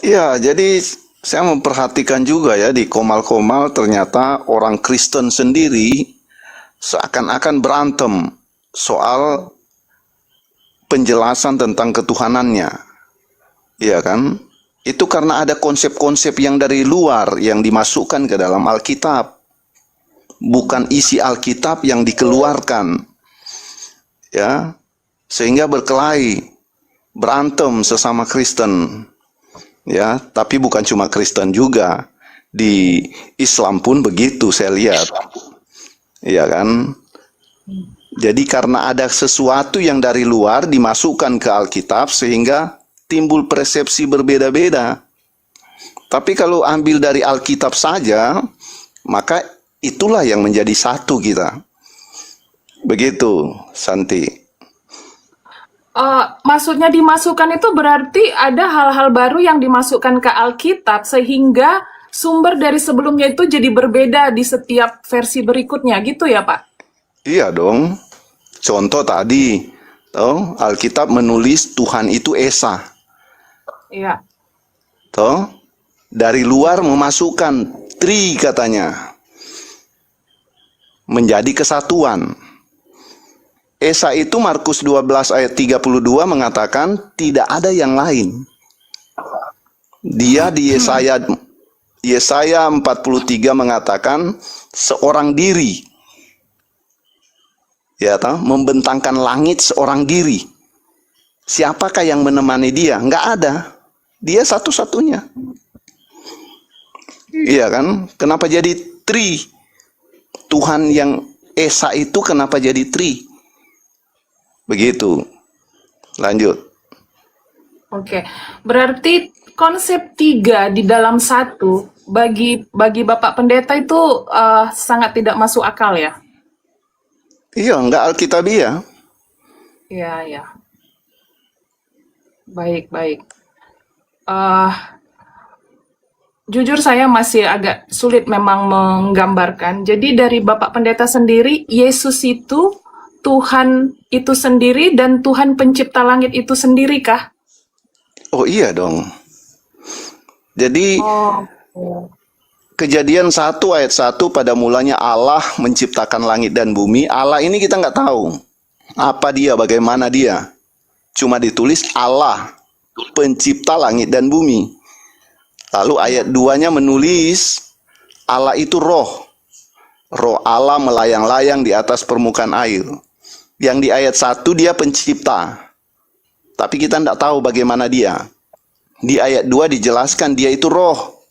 I: Ya, jadi saya memperhatikan juga ya di Komal-Komal ternyata orang Kristen sendiri seakan-akan berantem soal penjelasan tentang ketuhanannya. Iya kan? Itu karena ada konsep-konsep yang dari luar yang dimasukkan ke dalam Alkitab. Bukan isi Alkitab yang dikeluarkan. Ya. Sehingga berkelahi, berantem sesama Kristen. Ya, tapi bukan cuma Kristen juga. Di Islam pun begitu saya lihat. Iya kan? Jadi karena ada sesuatu yang dari luar dimasukkan ke Alkitab sehingga timbul persepsi berbeda-beda. Tapi kalau ambil dari Alkitab saja, maka itulah yang menjadi satu kita. Begitu, Santi.
A: Maksudnya dimasukkan itu berarti ada hal-hal baru yang dimasukkan ke Alkitab sehingga sumber dari sebelumnya itu jadi berbeda di setiap versi berikutnya, gitu ya Pak?
I: Iya dong. Contoh tadi, Alkitab menulis Tuhan itu Esa.
A: Iya.
I: Dari luar memasukkan tri katanya. Menjadi kesatuan. Esa itu Markus 12 ayat 32 mengatakan tidak ada yang lain. Dia di Yesaya 43 mengatakan seorang diri. Ya, membentangkan langit seorang diri. Siapakah yang menemani dia? Enggak ada. Dia satu-satunya. Iya kan? Kenapa jadi tri? Tuhan yang Esa itu kenapa jadi tri? Begitu. Lanjut.
A: Oke. Berarti konsep 3 di dalam 1 bagi Bapak Pendeta itu sangat tidak masuk akal ya?
I: Iya, enggak alkitabiah.
A: Iya. Baik. Jujur saya masih agak sulit memang menggambarkan. Jadi dari Bapak Pendeta sendiri, Yesus itu Tuhan itu sendiri dan Tuhan pencipta langit itu sendiri kah?
I: Oh iya dong. Jadi Kejadian 1 ayat 1 pada mulanya Allah menciptakan langit dan bumi. Allah ini kita nggak tahu apa dia, bagaimana dia. Cuma ditulis Allah pencipta langit dan bumi. Lalu ayat 2-nya menulis Allah itu roh. Roh Allah melayang-layang di atas permukaan air. Yang di ayat 1 dia pencipta. Tapi kita tidak tahu bagaimana dia. Di ayat 2 dijelaskan dia itu roh.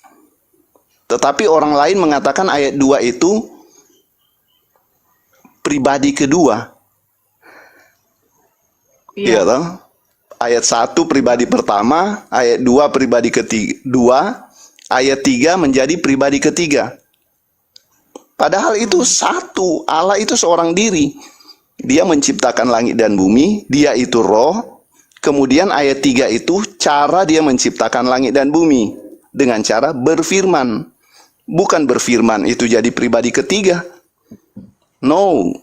I: Tetapi orang lain mengatakan ayat 2 itu pribadi kedua. Iya toh? Ayat 1 pribadi pertama, ayat 2 pribadi kedua, ayat 3 menjadi pribadi ketiga. Padahal itu satu, Allah itu seorang diri. Dia menciptakan langit dan bumi, dia itu roh. Kemudian ayat 3 itu cara dia menciptakan langit dan bumi. Dengan cara berfirman. Bukan berfirman itu jadi pribadi ketiga. No.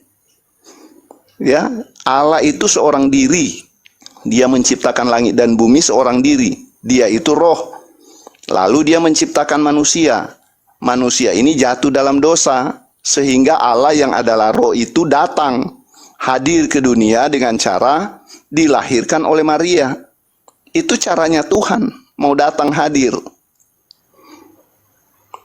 I: Ya, Allah itu seorang diri. Dia menciptakan langit dan bumi seorang diri. Dia itu roh. Lalu dia menciptakan manusia. Manusia ini jatuh dalam dosa. Sehingga Allah yang adalah roh itu datang. Hadir ke dunia dengan cara dilahirkan oleh Maria. Itu caranya Tuhan. Mau datang hadir.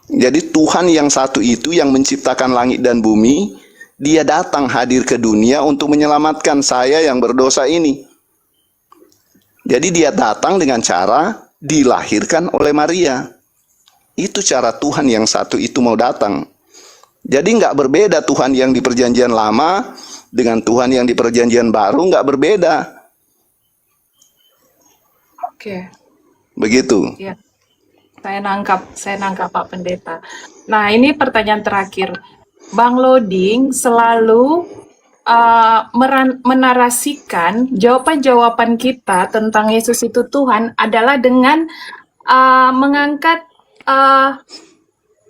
I: Jadi Tuhan yang satu itu yang menciptakan langit dan bumi. Dia datang hadir ke dunia untuk menyelamatkan saya yang berdosa ini. Jadi dia datang dengan cara dilahirkan oleh Maria. Itu cara Tuhan yang satu itu mau datang. Jadi nggak berbeda Tuhan yang di perjanjian lama dengan Tuhan yang di perjanjian baru, nggak berbeda.
A: Oke.
I: Begitu.
A: Ya. Saya nangkap Pak Pendeta. Nah, ini pertanyaan terakhir. Bang Loding selalu menarasikan jawaban-jawaban kita tentang Yesus itu Tuhan adalah dengan mengangkat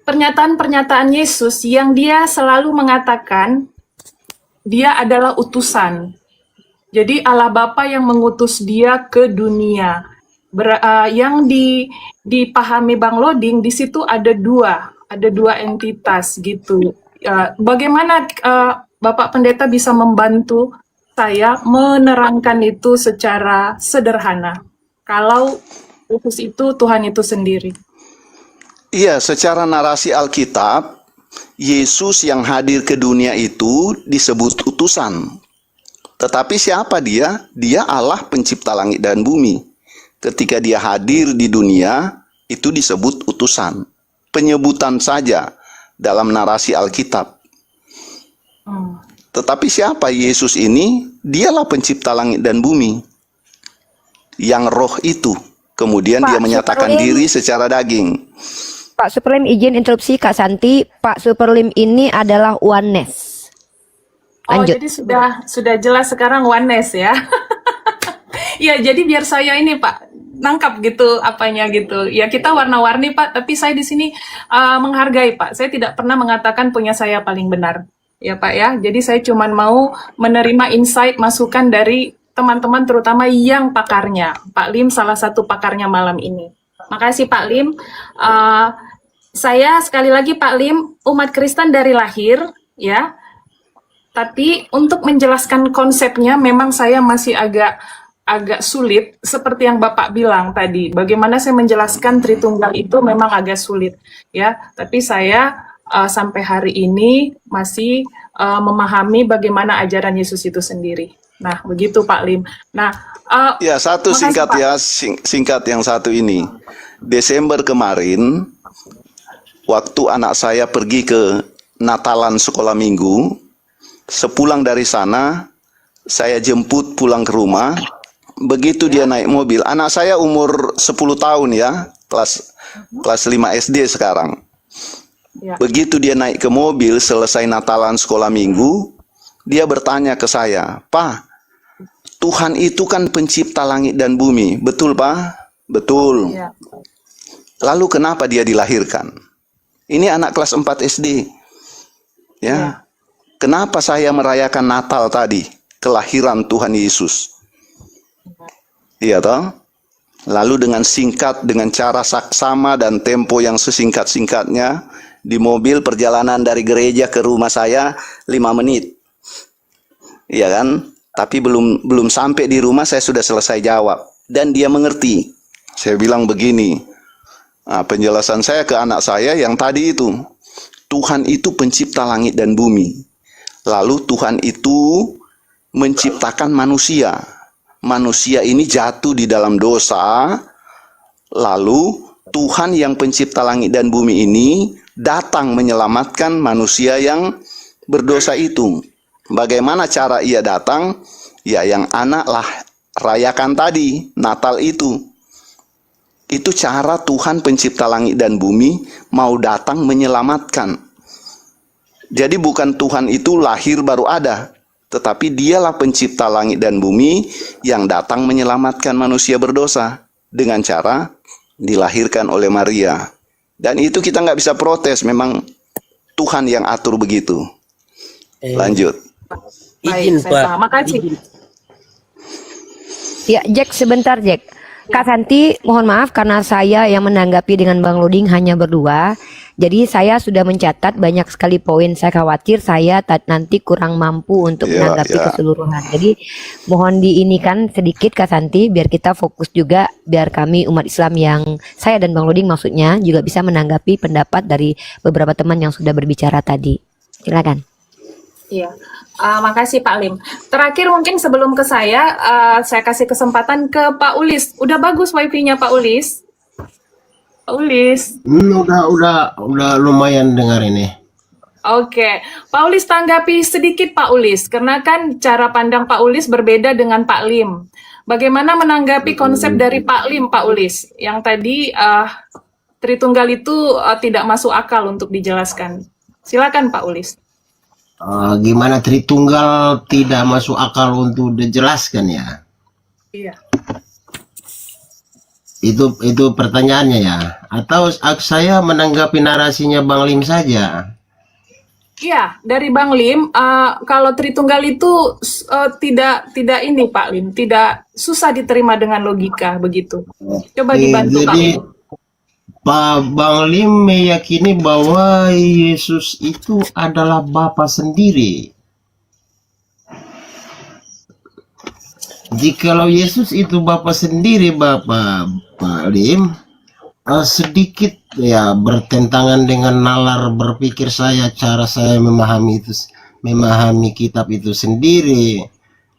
A: pernyataan-pernyataan Yesus yang dia selalu mengatakan dia adalah utusan. Jadi Allah Bapa yang mengutus dia ke dunia. Yang dipahami Bang Loding di situ ada dua entitas gitu. Bagaimana Bapak Pendeta bisa membantu saya menerangkan itu secara sederhana? Kalau Yesus itu Tuhan itu sendiri.
I: Iya, secara narasi Alkitab, Yesus yang hadir ke dunia itu disebut utusan. Tetapi siapa dia? Dia Allah pencipta langit dan bumi. Ketika dia hadir di dunia, itu disebut utusan. Penyebutan saja dalam narasi Alkitab. Tetapi siapa Yesus ini? Dialah pencipta langit dan bumi. Yang roh itu. Kemudian dia menyatakan diri secara daging.
D: Pak Superlim izin interupsi Kak Santi. Pak Superlim ini adalah oneness. Lanjut.
A: Jadi sudah jelas sekarang oneness ya. Ya, jadi biar saya ini Pak nangkap gitu apanya gitu. Ya kita warna-warni Pak, tapi saya di sini menghargai Pak. Saya tidak pernah mengatakan punya saya paling benar. Ya Pak ya. Jadi saya cuma mau menerima insight masukan dari teman-teman terutama yang pakarnya. Pak Lim salah satu pakarnya malam ini. Makasih Pak Lim. Saya sekali lagi Pak Lim umat Kristen dari lahir ya. Tapi untuk menjelaskan konsepnya memang saya masih agak sulit seperti yang Bapak bilang tadi. Bagaimana saya menjelaskan Tritunggal itu memang agak sulit ya. Tapi saya sampai hari ini masih memahami bagaimana ajaran Yesus itu sendiri. Nah, begitu Pak Lim. Nah,
I: ya satu singkat Pak. Singkat yang satu ini. Desember kemarin, waktu anak saya pergi ke Natalan sekolah minggu, sepulang dari sana, saya jemput pulang ke rumah. Begitu dia naik mobil, anak saya umur 10 tahun ya, kelas 5 SD sekarang.
A: Ya.
I: Begitu dia naik ke mobil selesai Natalan sekolah minggu, dia bertanya ke saya, "Pak, Tuhan itu kan pencipta langit dan bumi, betul Pak?" "Betul."
A: Ya.
I: "Lalu kenapa dia dilahirkan?" Ini anak kelas 4 SD. Ya. Kenapa saya merayakan Natal tadi? Kelahiran Tuhan Yesus. Iya toh? Lalu dengan singkat, dengan cara saksama dan tempo yang sesingkat-singkatnya, di mobil perjalanan dari gereja ke rumah saya 5 menit. Iya kan? Tapi belum sampai di rumah saya sudah selesai jawab. Dan dia mengerti. Saya bilang begini. Penjelasan saya ke anak saya yang tadi itu. Tuhan itu pencipta langit dan bumi. Lalu Tuhan itu menciptakan manusia. Manusia ini jatuh di dalam dosa. Lalu Tuhan yang pencipta langit dan bumi ini datang menyelamatkan manusia yang berdosa itu. Bagaimana cara ia datang? Ya, yang rayakan tadi, Natal itu cara Tuhan pencipta langit dan bumi mau datang menyelamatkan. Jadi bukan Tuhan itu lahir baru ada, tetapi dialah pencipta langit dan bumi yang datang menyelamatkan manusia berdosa dengan cara dilahirkan oleh Maria. Dan itu kita nggak bisa protes, memang Tuhan yang atur begitu. Lanjut.
F: Izin
A: Baik, saya
F: Pak.
A: paham. Makasih.
D: Ya, Jack, sebentar, Jack. Kak Santi, mohon maaf karena saya yang menanggapi dengan Bang Loding hanya berdua. Jadi saya sudah mencatat banyak sekali poin. Saya khawatir saya nanti kurang mampu untuk
I: Ya,
D: menanggapi
I: ya.
D: keseluruhan. Jadi mohon diinikan sedikit Kak Santi biar kita fokus juga, biar kami umat Islam yang saya dan Bang Loding maksudnya juga bisa menanggapi pendapat dari beberapa teman yang sudah berbicara tadi. Silakan.
A: Iya, makasih Pak Lim. Terakhir mungkin sebelum ke saya kasih kesempatan ke Pak Ulis. Udah bagus wifi-nya Pak Ulis. Pak Ulis.
B: Udah lumayan dengar ini.
A: Oke, Pak Ulis tanggapi sedikit Pak Ulis, karena kan cara pandang Pak Ulis berbeda dengan Pak Lim. Bagaimana menanggapi konsep dari Pak Lim, Pak Ulis, yang tadi Tritunggal itu tidak masuk akal untuk dijelaskan. Silakan Pak Ulis.
B: Gimana Tritunggal tidak masuk akal untuk dijelaskan ya?
A: Iya.
B: Itu pertanyaannya ya? Atau saya menanggapi narasinya Bang Lim saja?
A: Iya, dari Bang Lim, kalau Tritunggal itu tidak ini Pak Lim, tidak susah diterima dengan logika begitu. Coba dibantu Pak
B: Jadi
A: Lim.
B: Bang Lim meyakini bahwa Yesus itu adalah Bapa sendiri. Jikalau Yesus itu Bapa sendiri, Pak Lim, sedikit ya bertentangan dengan nalar berpikir saya, cara saya memahami kitab itu sendiri.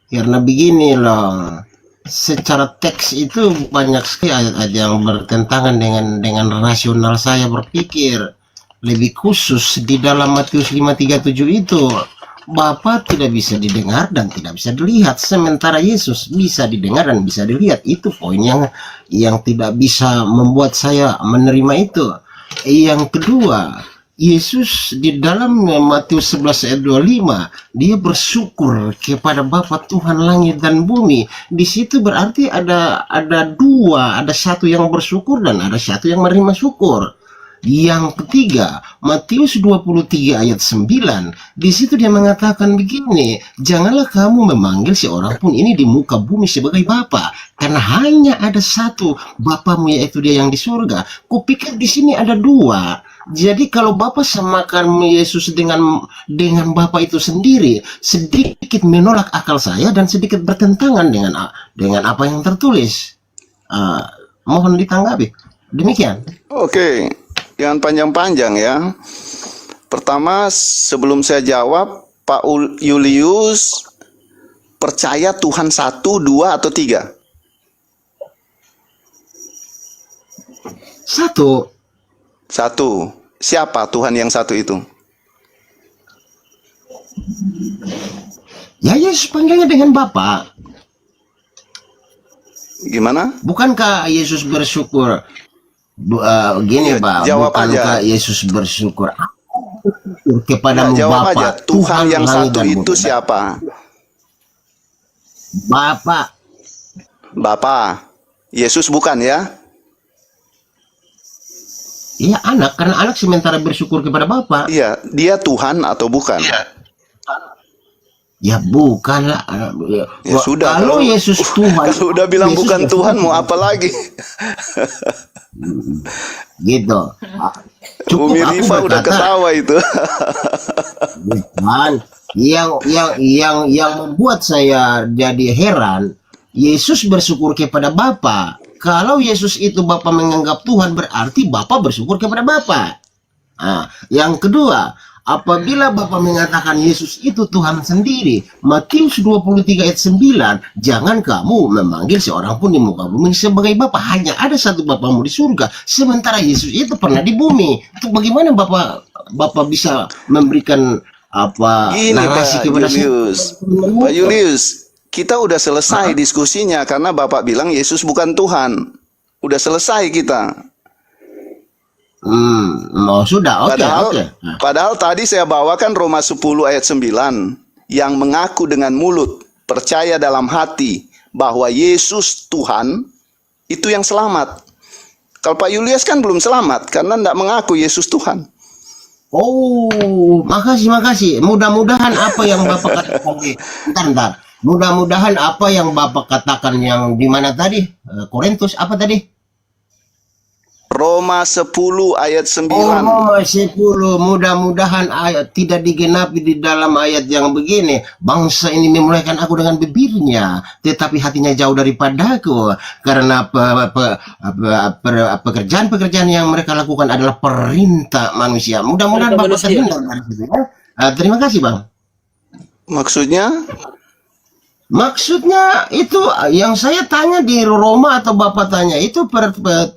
B: Karena begini loh, secara teks itu banyak sekali ayat-ayat yang bertentangan dengan rasional saya berpikir. Lebih khusus di dalam Matius 5:37 itu, Bapa tidak bisa didengar dan tidak bisa dilihat, sementara Yesus bisa didengar dan bisa dilihat. Itu poin yang tidak bisa membuat saya menerima itu. Yang kedua, Yesus di dalam Matius 11 ayat 25 dia bersyukur kepada Bapa Tuhan langit dan bumi. Di situ berarti ada dua, ada satu yang bersyukur dan ada satu yang menerima syukur. Yang ketiga, Matius 23 ayat 9, di situ dia mengatakan begini, janganlah kamu memanggil seorang pun ini di muka bumi sebagai Bapa, karena hanya ada satu Bapamu, yaitu Dia yang di surga. Kupikir di sini ada dua. Jadi kalau Bapa samakan Yesus dengan Bapa itu sendiri, sedikit menolak akal saya dan sedikit bertentangan dengan apa yang tertulis. Mohon ditanggapi. Demikian.
I: Oke, jangan panjang-panjang ya. Pertama, sebelum saya jawab, Pak Julius percaya Tuhan 1, 2, atau 3?
B: Satu.
I: Satu. Siapa Tuhan yang satu itu?
B: Ya Yesus panggilnya dengan Bapa.
I: Gimana?
B: Bukankah Yesus bersyukur? Gini
I: Iya,
B: Pak,
I: jawab
B: bukankah
I: aja.
B: Yesus bersyukur kepadamu
I: Jawab aja.
B: Bapa,
I: Tuhan yang
B: langit
I: satu
B: dan
I: itu
B: bumi?
I: siapa?
B: Bapa.
I: Bapa. Yesus bukan ya?
B: Iya anak, karena anak sementara bersyukur kepada Bapa.
I: Iya, dia Tuhan atau bukan?
B: Ya bukan lah.
I: Ya sudah,
B: Kalau Yesus Tuhan,
I: kalau udah bilang
B: Yesus
I: bukan
B: ya
I: Tuhan, mau apa lagi?
B: gitu. Cukup
I: Umi
B: aku
I: Rifa udah
B: berkata,
I: ketawa itu.
B: bukan. Yang membuat saya jadi heran, Yesus bersyukur kepada Bapa. Kalau Yesus itu Bapa menganggap Tuhan, berarti Bapa bersyukur kepada Bapa. Nah, yang kedua, apabila Bapa mengatakan Yesus itu Tuhan sendiri, Matius 23 ayat 9, jangan kamu memanggil seorang pun di muka bumi sebagai Bapa, hanya ada satu Bapamu di surga, sementara Yesus itu pernah di bumi. Itu bagaimana Bapa bisa memberikan
I: Gini
B: narasi
I: Pak
B: kepada
I: Julius.
B: saya?
I: Pak Julius, kita udah selesai diskusinya karena Bapak bilang Yesus bukan Tuhan. Udah selesai kita.
B: Oh, sudah, oke,
I: Padahal,
B: oke.
I: padahal tadi saya bawakan Roma 10 ayat 9 yang mengaku dengan mulut, percaya dalam hati bahwa Yesus Tuhan, itu yang selamat. Kalau Pak Julius kan belum selamat karena tidak mengaku Yesus Tuhan.
B: Oh, makasih. Mudah-mudahan apa yang Bapak katakan bentar. Mudah-mudahan apa yang Bapak katakan yang di mana tadi? Korintus apa tadi?
I: Roma 10 ayat 9.
B: Oh, 10. Mudah-mudahan ayat tidak digenapi di dalam ayat yang begini. Bangsa ini memulaikan aku dengan bibirnya, tetapi hatinya jauh daripadaku. Karena pekerjaan-pekerjaan yang mereka lakukan adalah perintah manusia. Mudah-mudahan
F: Perintah
B: Bapak
F: manusia.
B: terdengar dari situ, ya. Terima kasih, Bang. Maksudnya itu yang saya tanya di Roma atau Bapak tanya itu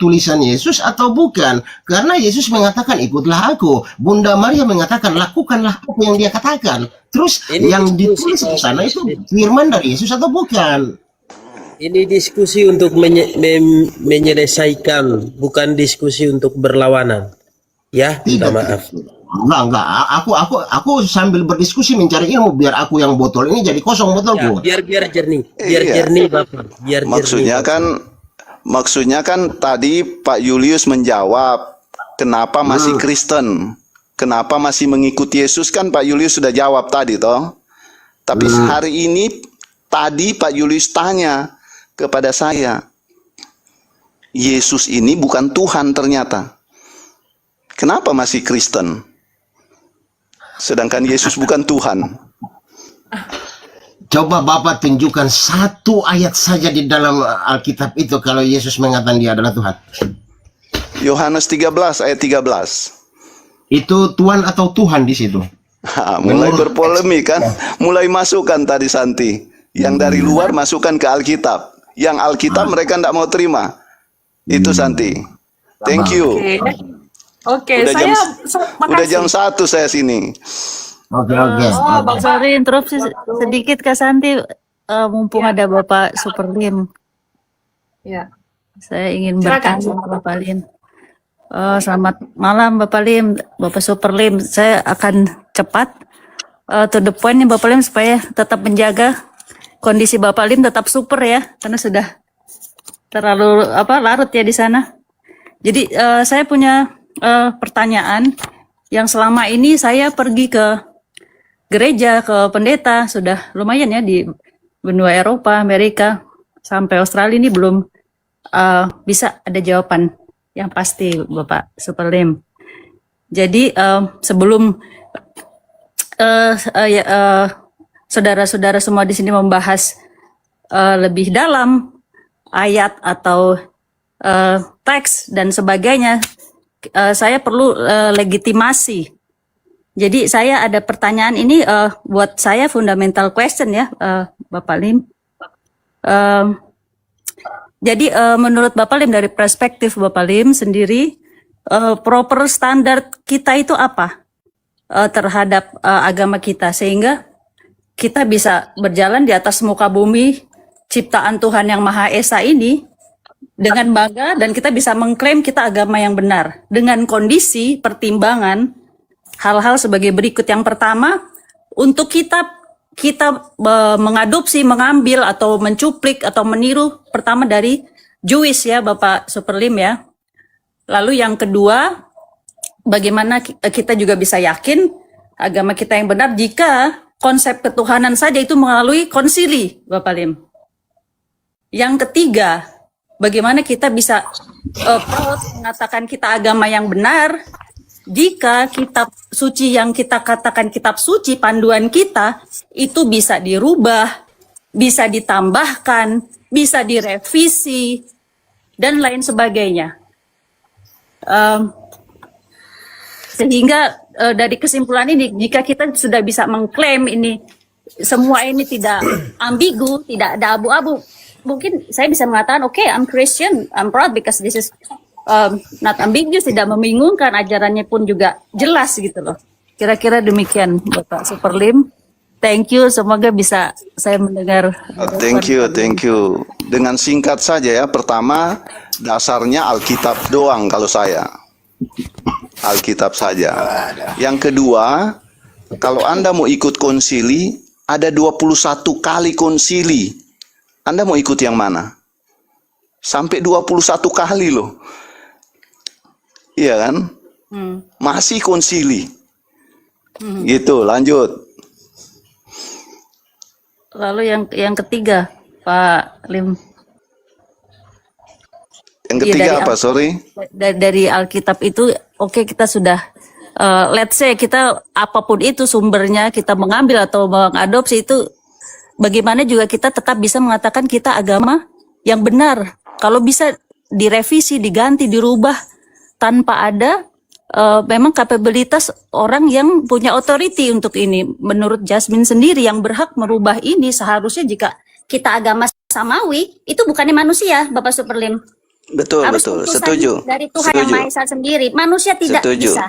B: tulisan Yesus atau bukan? Karena Yesus mengatakan ikutlah aku. Bunda Maria mengatakan lakukanlah apa yang dia katakan. Terus
F: Ini
B: yang
F: diskusi,
B: ditulis di sana itu firman dari Yesus atau bukan?
F: Ini diskusi untuk menyelesaikan, bukan diskusi untuk berlawanan. Ya, minta
B: Tidak.
F: maaf.
B: Enggak. Aku sambil berdiskusi mencari ilmu biar aku yang botol ini jadi kosong
F: Ya,
B: botolku.
F: biar jernih, biar
I: Iya.
F: jernih Bapak, biar
I: Maksudnya
F: jernih.
I: kan tadi Pak Julius menjawab kenapa masih Kristen, kenapa masih mengikuti Yesus, kan Pak Julius sudah jawab tadi toh. Tapi hari ini tadi Pak Julius tanya kepada saya, Yesus ini bukan Tuhan ternyata. Kenapa masih Kristen? Sedangkan Yesus bukan Tuhan.
B: Coba Bapak tunjukkan satu ayat saja di dalam Alkitab itu kalau Yesus mengatakan dia adalah Tuhan.
I: Yohanes 13 ayat 13.
B: Itu Tuhan atau Tuhan di situ?
I: Mulai berpolemik kan, mulai masukkan tadi Santi. Yang dari luar masukkan ke Alkitab. Yang Alkitab mereka tidak mau terima. Itu Santi. Thank you.
A: Oke,
I: Udah
A: saya
I: Udah
A: makasih.
I: jam 1 saya sini.
B: Oke.
G: Sorry, interupsi sedikit Kak Santi. Mumpung ada Bapak Superlim,
A: Ya.
G: saya ingin
A: Silakan.
G: bertanya Bapak Lim. Selamat malam Bapak Lim, Bapak Superlim. Saya akan cepat to the point nih Bapak Lim supaya tetap menjaga kondisi Bapak Lim tetap super ya, karena sudah terlalu larut ya di sana. Jadi saya punya pertanyaan yang selama ini saya pergi ke gereja, ke pendeta, sudah lumayan ya di benua Eropa, Amerika, sampai Australia ini belum bisa ada jawaban yang pasti Bapak Superlim. Jadi sebelum saudara-saudara semua di sini membahas lebih dalam ayat atau teks dan sebagainya, saya perlu legitimasi. Jadi saya ada pertanyaan ini buat saya fundamental question ya, Bapak Lim. Jadi menurut Bapak Lim, dari perspektif Bapak Lim sendiri, proper standar kita itu apa terhadap agama kita, sehingga kita bisa berjalan di atas muka bumi ciptaan Tuhan yang Maha Esa ini dengan bangga, dan kita bisa mengklaim kita agama yang benar dengan kondisi pertimbangan hal-hal sebagai berikut. Yang pertama, untuk kita mengadopsi, mengambil atau mencuplik atau meniru pertama dari Jewish ya Bapak Superlim ya. Lalu yang kedua, bagaimana kita juga bisa yakin agama kita yang benar jika konsep ketuhanan saja itu melalui konsili Bapak Lim. Yang ketiga, bagaimana kita bisa proud mengatakan kita agama yang benar jika kitab suci yang kita katakan kitab suci, panduan kita, itu bisa dirubah, bisa ditambahkan, bisa direvisi, dan lain sebagainya. Sehingga dari kesimpulan ini, jika kita sudah bisa mengklaim ini, semua ini tidak ambigu, tidak ada abu-abu, mungkin saya bisa mengatakan, okay, I'm Christian, I'm proud because this is not ambiguous, tidak membingungkan, ajarannya pun juga jelas gitu loh. Kira-kira demikian Bapak Superlim. Thank you, semoga bisa saya mendengar.
I: Thank you, thank you. Dengan singkat saja ya, pertama dasarnya Alkitab doang kalau saya. Alkitab saja. Yang kedua, kalau Anda mau ikut konsili, ada 21 kali konsili. Anda mau ikut yang mana? Sampai 21 kali loh. Iya kan? Masih konsili. Gitu, lanjut.
G: Lalu yang ketiga, Pak Lim.
I: Yang
G: Iya,
I: ketiga
G: dari
I: apa? Sorry.
G: dari Alkitab itu, oke, kita sudah let's say kita apapun itu sumbernya kita mengambil atau mengadopsi itu, bagaimana juga kita tetap bisa mengatakan kita agama yang benar. Kalau bisa direvisi, diganti, dirubah tanpa ada memang kapabilitas orang yang punya authority untuk ini. Menurut Jasmine sendiri yang berhak merubah ini seharusnya jika
J: Kita agama samawi itu bukannya manusia, Bapak Superlim.
I: Betul,
J: Harus
I: betul.
J: utusan
I: Setuju.
J: dari Tuhan yang
I: Setuju.
J: Maha Esa sendiri. Manusia tidak
I: Setuju.
J: bisa,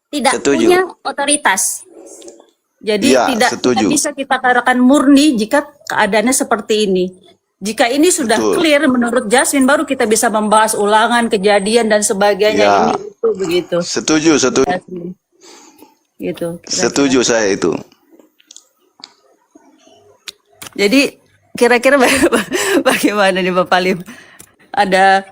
J: tidak
I: Setuju.
J: punya otoritas.
G: jadi
I: Iya,
G: tidak
I: setuju.
G: bisa kita katakan murni jika keadaannya seperti ini. Jika ini sudah
I: Betul.
G: clear menurut Jasmine, baru kita bisa membahas ulangan kejadian dan sebagainya,
I: Ya.
G: ini itu begitu.
I: Setuju, setuju.
G: Jasmine. Gitu. kira-kira.
I: Setuju saya itu.
G: Jadi kira-kira bagaimana nih Bapak Lim? Ada,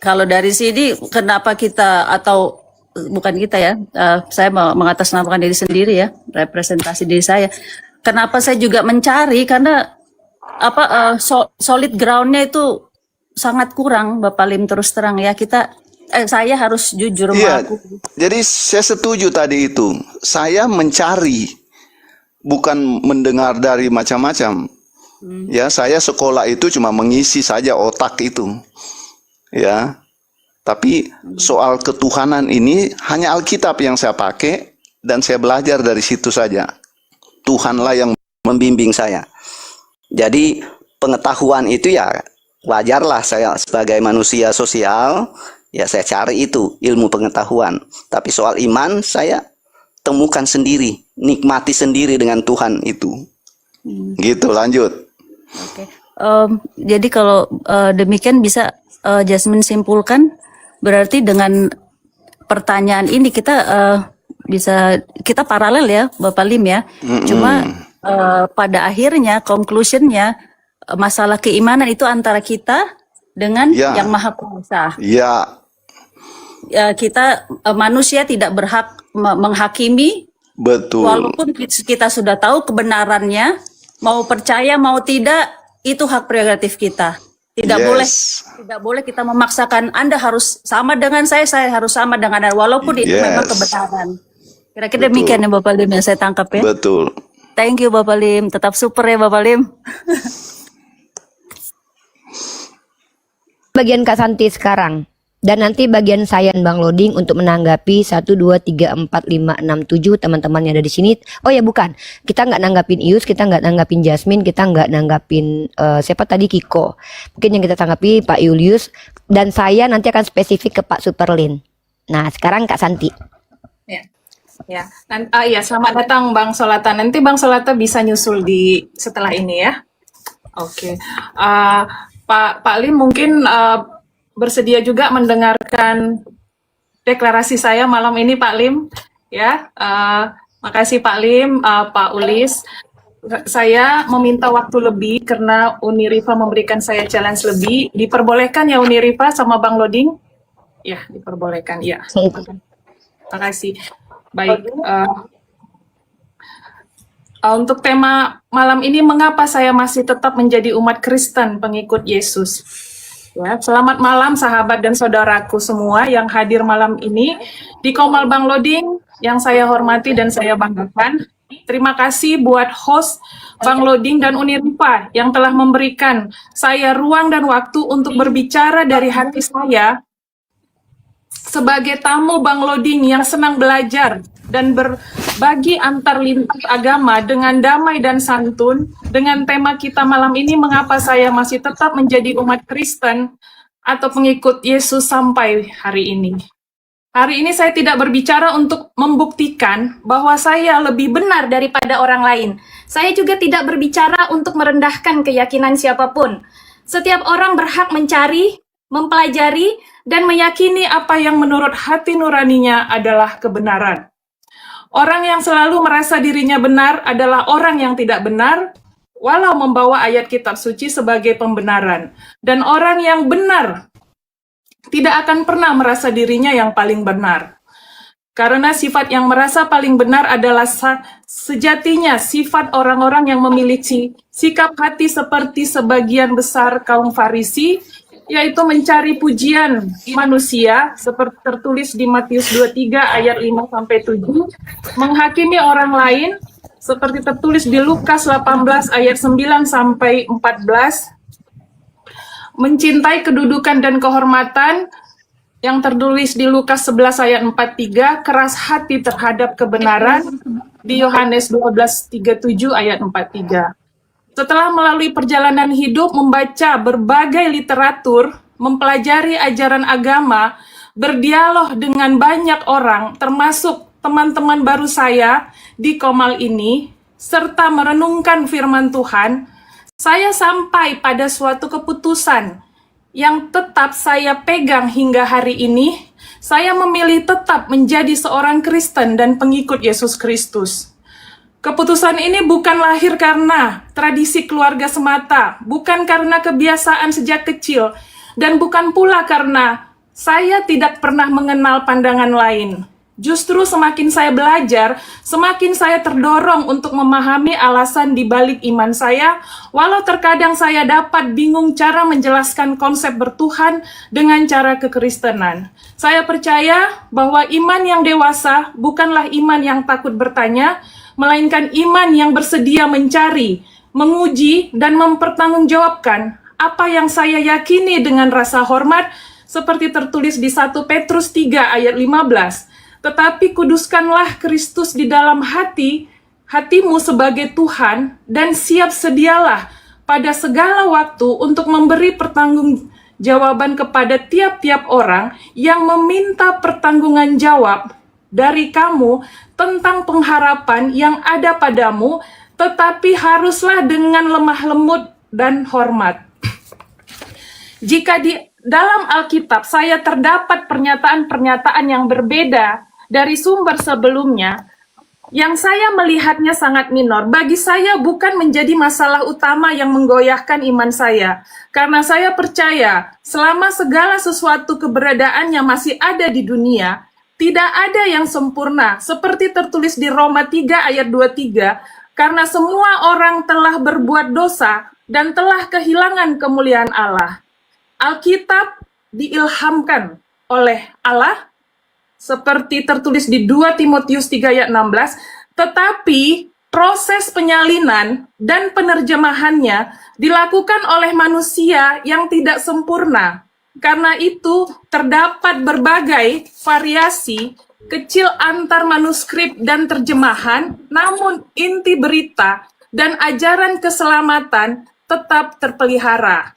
G: kalau dari sini kenapa kita, atau bukan kita ya, saya mau mengatasnamakan diri sendiri ya, representasi diri saya. Kenapa saya juga mencari, karena solid groundnya itu sangat kurang, Bapak Lim, terus terang ya, saya harus jujur
I: Iya.
G: mengaku.
I: Jadi saya setuju tadi itu. Saya mencari, bukan mendengar dari macam-macam. Ya, saya sekolah itu cuma mengisi saja otak itu. Ya. Tapi soal ketuhanan ini hanya Alkitab yang saya pakai dan saya belajar dari situ saja. Tuhanlah yang
K: membimbing saya. Jadi pengetahuan itu ya wajarlah, saya sebagai manusia sosial ya saya cari itu ilmu pengetahuan. Tapi soal iman saya temukan sendiri, nikmati sendiri dengan Tuhan itu.
I: gitu, lanjut.
G: Oke. Jadi kalau demikian bisa Jasmine simpulkan, berarti dengan pertanyaan ini kita kita paralel ya Bapak Lim ya. Cuma pada akhirnya conclusionnya masalah keimanan itu antara kita dengan
I: Ya.
G: Yang Maha Kuasa.
I: Ya,
G: Kita manusia tidak berhak menghakimi,
I: betul.
G: walaupun kita sudah tahu kebenarannya, mau percaya mau tidak, itu hak prerogatif kita. Tidak
I: Yes.
G: boleh kita memaksakan Anda harus sama dengan saya harus sama dengan Anda, walaupun itu memang
I: Yes.
G: kebenaran. Kira-kira
I: Betul.
G: demikian ya Bapak Lim yang saya tangkap ya.
I: Betul.
G: Thank you Bapak Lim, tetap super ya Bapak Lim.
D: Bagian Kak Santi sekarang. Dan nanti bagian saya dan Bang Loding untuk menanggapi 1, 2, 3, 4, 5, 6, 7 teman-teman yang ada di sini. Oh ya bukan, kita nggak nanggapin Ius, kita nggak nanggapin Jasmine, kita nggak nanggapin siapa tadi, Kiko. Mungkin yang kita tanggapi Pak Julius, dan saya nanti akan spesifik ke Pak Superlin. Nah sekarang Kak Santi.
A: Ya, selamat datang Bang Solata. Nanti Bang Solata bisa nyusul di setelah ini ya. Oke. Pak Lim mungkin bersedia juga mendengarkan deklarasi saya malam ini Pak Lim ya. Makasih Pak Lim, Pak Ulis. Saya meminta waktu lebih karena Unirifa memberikan saya challenge lebih. Diperbolehkan ya Unirifa sama Bang Loding? Ya, diperbolehkan ya. Makasih. Baik. Untuk tema malam ini, mengapa saya masih tetap menjadi umat Kristen pengikut Yesus? Ya, selamat malam sahabat dan saudaraku semua yang hadir malam ini di Komal Bang Loding yang saya hormati dan saya banggakan. Terima kasih buat host Bang Loding dan Unirifa yang telah memberikan saya ruang dan waktu untuk berbicara dari hati saya sebagai tamu Bang Loding yang senang belajar dan berbagi antar lintas agama dengan damai dan santun. Dengan tema kita malam ini, mengapa saya masih tetap menjadi umat Kristen atau pengikut Yesus sampai hari ini. Hari ini saya tidak berbicara untuk membuktikan bahwa saya lebih benar daripada orang lain. Saya juga tidak berbicara untuk merendahkan keyakinan siapapun. Setiap orang berhak mencari, mempelajari, dan meyakini apa yang menurut hati nuraninya adalah kebenaran. Orang yang selalu merasa dirinya benar adalah orang yang tidak benar, walau membawa ayat kitab suci sebagai pembenaran. Dan orang yang benar tidak akan pernah merasa dirinya yang paling benar. Karena sifat yang merasa paling benar adalah sejatinya sifat orang-orang yang memiliki sikap hati seperti sebagian besar kaum Farisi, yaitu mencari pujian manusia, seperti tertulis di Matius 23 ayat 5-7, menghakimi orang lain, seperti tertulis di Lukas 18 ayat 9-14, mencintai kedudukan dan kehormatan yang tertulis di Lukas 11 ayat 43, keras hati terhadap kebenaran di Yohanes 12:37 ayat 43. Setelah melalui perjalanan hidup membaca berbagai literatur, mempelajari ajaran agama, berdialog dengan banyak orang, termasuk teman-teman baru saya di Komal ini, serta merenungkan firman Tuhan, saya sampai pada suatu keputusan yang tetap saya pegang hingga hari ini. Saya memilih tetap menjadi seorang Kristen dan pengikut Yesus Kristus. Keputusan ini bukan lahir karena tradisi keluarga semata, bukan karena kebiasaan sejak kecil, dan bukan pula karena saya tidak pernah mengenal pandangan lain. Justru semakin saya belajar, semakin saya terdorong untuk memahami alasan di balik iman saya, walau terkadang saya dapat bingung cara menjelaskan konsep bertuhan dengan cara kekristenan. Saya percaya bahwa iman yang dewasa bukanlah iman yang takut bertanya, melainkan iman yang bersedia mencari, menguji, dan mempertanggungjawabkan apa yang saya yakini dengan rasa hormat, seperti tertulis di 1 Petrus 3 ayat 15. Tetapi kuduskanlah Kristus di dalam hatimu sebagai Tuhan, dan siap sedialah pada segala waktu untuk memberi pertanggungjawaban kepada tiap-tiap orang yang meminta pertanggungan jawab dari kamu tentang pengharapan yang ada padamu, tetapi haruslah dengan lemah lembut dan hormat. Jika di dalam Alkitab saya terdapat pernyataan-pernyataan yang berbeda dari sumber sebelumnya, yang saya melihatnya sangat minor, bagi saya bukan menjadi masalah utama yang menggoyahkan iman saya. Karena saya percaya, selama segala sesuatu keberadaannya masih ada di dunia, tidak ada yang sempurna, seperti tertulis di Roma 3 ayat 23, karena semua orang telah berbuat dosa dan telah kehilangan kemuliaan Allah. Alkitab diilhamkan oleh Allah, seperti tertulis di 2 Timotius 3 ayat 16, tetapi proses penyalinan dan penerjemahannya dilakukan oleh manusia yang tidak sempurna. Karena itu terdapat berbagai variasi kecil antar manuskrip dan terjemahan, namun inti berita dan ajaran keselamatan tetap terpelihara.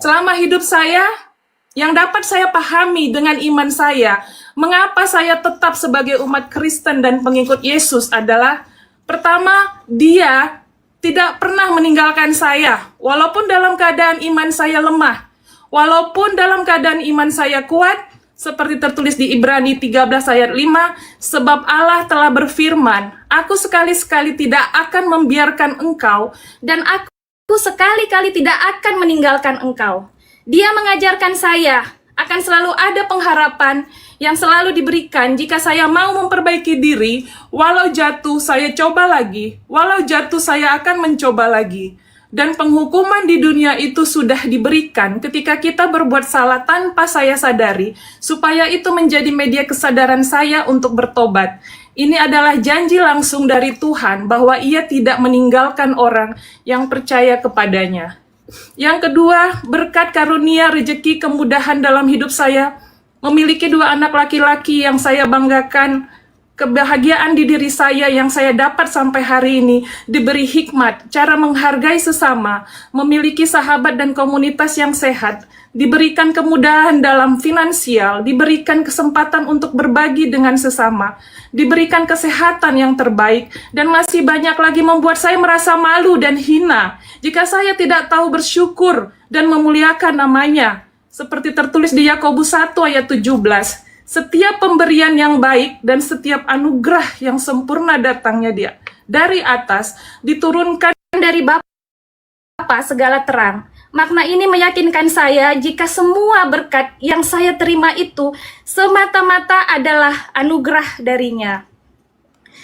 A: Selama hidup saya, yang dapat saya pahami dengan iman saya, mengapa saya tetap sebagai umat Kristen dan pengikut Yesus adalah, pertama, Dia tidak pernah meninggalkan saya, walaupun dalam keadaan iman saya lemah, walaupun dalam keadaan iman saya kuat, seperti tertulis di Ibrani 13 ayat 5, sebab Allah telah berfirman, aku sekali-sekali tidak akan membiarkan engkau, dan aku sekali-kali tidak akan meninggalkan engkau. Dia mengajarkan saya akan selalu ada pengharapan yang selalu diberikan jika saya mau memperbaiki diri. Walau jatuh, saya coba lagi. Walau jatuh, saya akan mencoba lagi. Dan penghukuman di dunia itu sudah diberikan ketika kita berbuat salah tanpa saya sadari, supaya itu menjadi media kesadaran saya untuk bertobat. Ini adalah janji langsung dari Tuhan bahwa Ia tidak meninggalkan orang yang percaya kepadanya. Yang kedua, berkat karunia rezeki kemudahan dalam hidup saya, memiliki 2 anak laki-laki yang saya banggakan kebahagiaan di diri saya yang saya dapat sampai hari ini, diberi hikmat, cara menghargai sesama, memiliki sahabat dan komunitas yang sehat, diberikan kemudahan dalam finansial, diberikan kesempatan untuk berbagi dengan sesama, diberikan kesehatan yang terbaik, dan masih banyak lagi membuat saya merasa malu dan hina jika saya tidak tahu bersyukur dan memuliakan namanya. Seperti tertulis di Yakobus 1 ayat 17. Setiap pemberian yang baik dan setiap anugerah yang sempurna datangnya dia dari atas, diturunkan
J: Dari Bapa segala terang. Makna ini meyakinkan saya jika semua berkat yang saya terima itu semata-mata adalah anugerah darinya.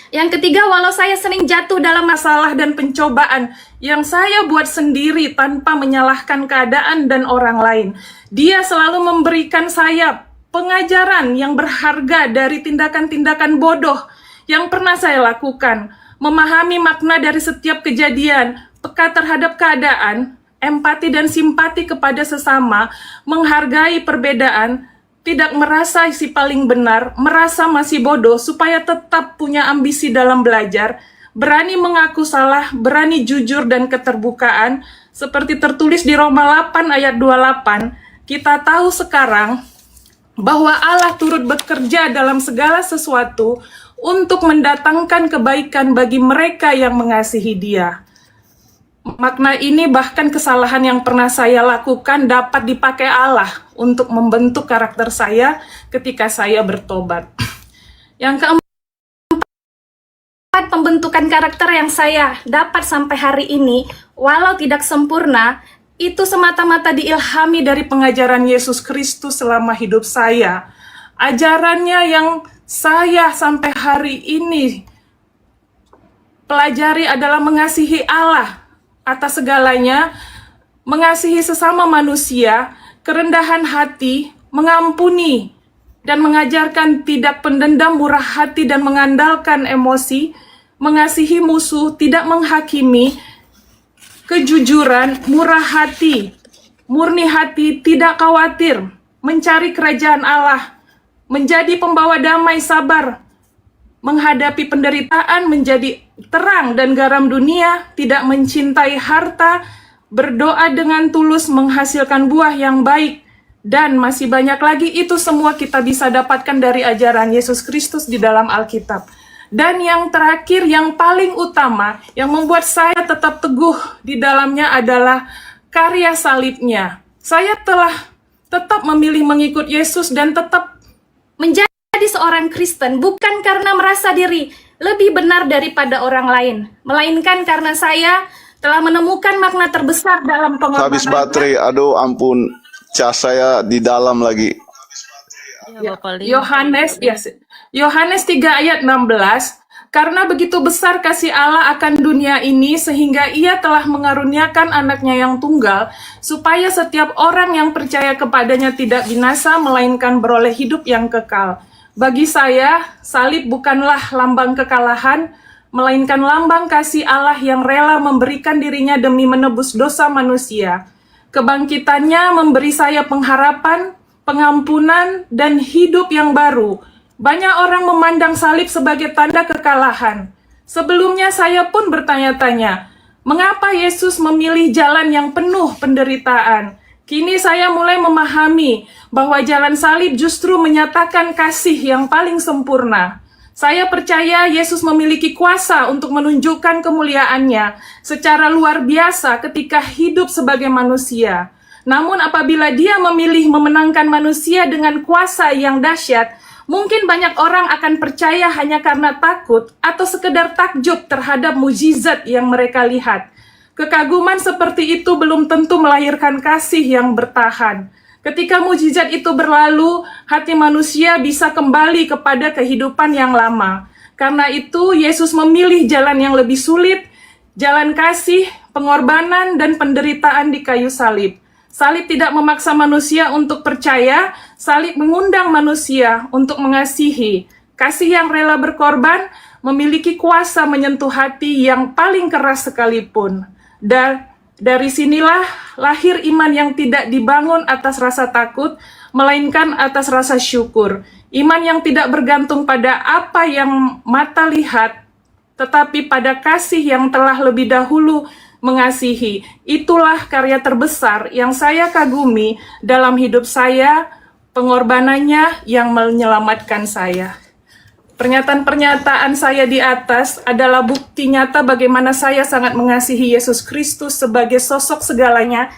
J: Yang ketiga, walau saya sering jatuh dalam
A: masalah dan pencobaan yang saya buat sendiri tanpa menyalahkan keadaan dan orang lain, Dia selalu memberikan saya pengajaran yang berharga dari tindakan-tindakan bodoh yang pernah saya lakukan, memahami makna dari setiap kejadian, peka terhadap keadaan, empati dan simpati kepada sesama, menghargai perbedaan, tidak merasa si paling benar, merasa masih bodoh, supaya tetap punya ambisi dalam belajar, berani mengaku salah, berani jujur dan keterbukaan, seperti tertulis di Roma 8 ayat 28, kita tahu sekarang bahwa Allah turut bekerja dalam segala sesuatu untuk mendatangkan kebaikan bagi mereka yang mengasihi Dia. Makna ini bahkan kesalahan yang pernah saya lakukan dapat dipakai Allah untuk membentuk karakter saya ketika saya bertobat. Yang keempat, pembentukan karakter yang saya dapat sampai hari ini, walau tidak sempurna, itu semata-mata diilhami dari pengajaran Yesus Kristus selama hidup saya. Ajarannya yang saya sampai hari ini pelajari adalah mengasihi Allah atas segalanya, mengasihi sesama manusia, kerendahan hati, mengampuni, dan mengajarkan tidak pendendam, murah hati, dan mengandalkan emosi, mengasihi musuh, tidak menghakimi, kejujuran, murah hati, murni hati, tidak khawatir, mencari kerajaan Allah, menjadi pembawa damai, sabar, menghadapi penderitaan, menjadi terang dan garam dunia, tidak mencintai harta, berdoa dengan tulus, menghasilkan buah yang baik, dan masih banyak lagi. Itu semua kita bisa dapatkan dari ajaran Yesus Kristus di dalam Alkitab. Dan yang terakhir, yang paling utama, yang membuat saya tetap teguh di dalamnya adalah karya salibnya. Saya telah tetap memilih mengikut Yesus dan tetap
J: menjadi seorang Kristen bukan karena merasa diri lebih benar daripada orang lain, melainkan karena saya telah menemukan makna terbesar dalam pengorbanan.
I: Habis baterai, aduh ampun, cas saya di dalam lagi.
A: Yohanes 3 ayat 16, karena begitu besar kasih Allah akan dunia ini sehingga Ia telah mengaruniakan anaknya yang tunggal, supaya setiap orang yang percaya kepadanya tidak binasa, melainkan beroleh hidup yang kekal. Bagi saya, salib bukanlah lambang kekalahan, melainkan lambang kasih Allah yang rela memberikan dirinya demi menebus dosa manusia. Kebangkitannya memberi saya pengharapan, pengampunan, dan hidup yang baru. Banyak orang memandang salib sebagai tanda kekalahan. Sebelumnya saya pun bertanya-tanya, mengapa Yesus memilih jalan yang penuh penderitaan? Kini saya mulai memahami bahwa jalan salib justru menyatakan kasih yang paling sempurna. Saya percaya Yesus memiliki kuasa untuk menunjukkan kemuliaannya secara luar biasa ketika hidup sebagai manusia. Namun apabila Dia memilih memenangkan manusia dengan kuasa yang dahsyat, mungkin banyak orang akan percaya hanya karena takut atau sekedar takjub terhadap mukjizat yang mereka lihat. Kekaguman seperti itu belum tentu melahirkan kasih yang bertahan. Ketika mukjizat itu berlalu, hati manusia bisa kembali kepada kehidupan yang lama. Karena itu, Yesus memilih jalan yang lebih sulit, jalan kasih, pengorbanan, dan penderitaan di kayu salib. Salib tidak memaksa manusia untuk percaya, salib mengundang manusia untuk mengasihi. Kasih yang rela berkorban memiliki kuasa menyentuh hati yang paling keras sekalipun. Dari sinilah lahir iman yang tidak dibangun atas rasa takut, melainkan atas rasa syukur. Iman yang tidak bergantung pada apa yang mata lihat, tetapi pada kasih yang telah lebih dahulu mengasihi. Itulah karya terbesar yang saya kagumi dalam hidup saya, pengorbanannya yang menyelamatkan saya. Pernyataan-pernyataan saya di atas adalah bukti nyata bagaimana saya sangat mengasihi Yesus Kristus sebagai sosok segalanya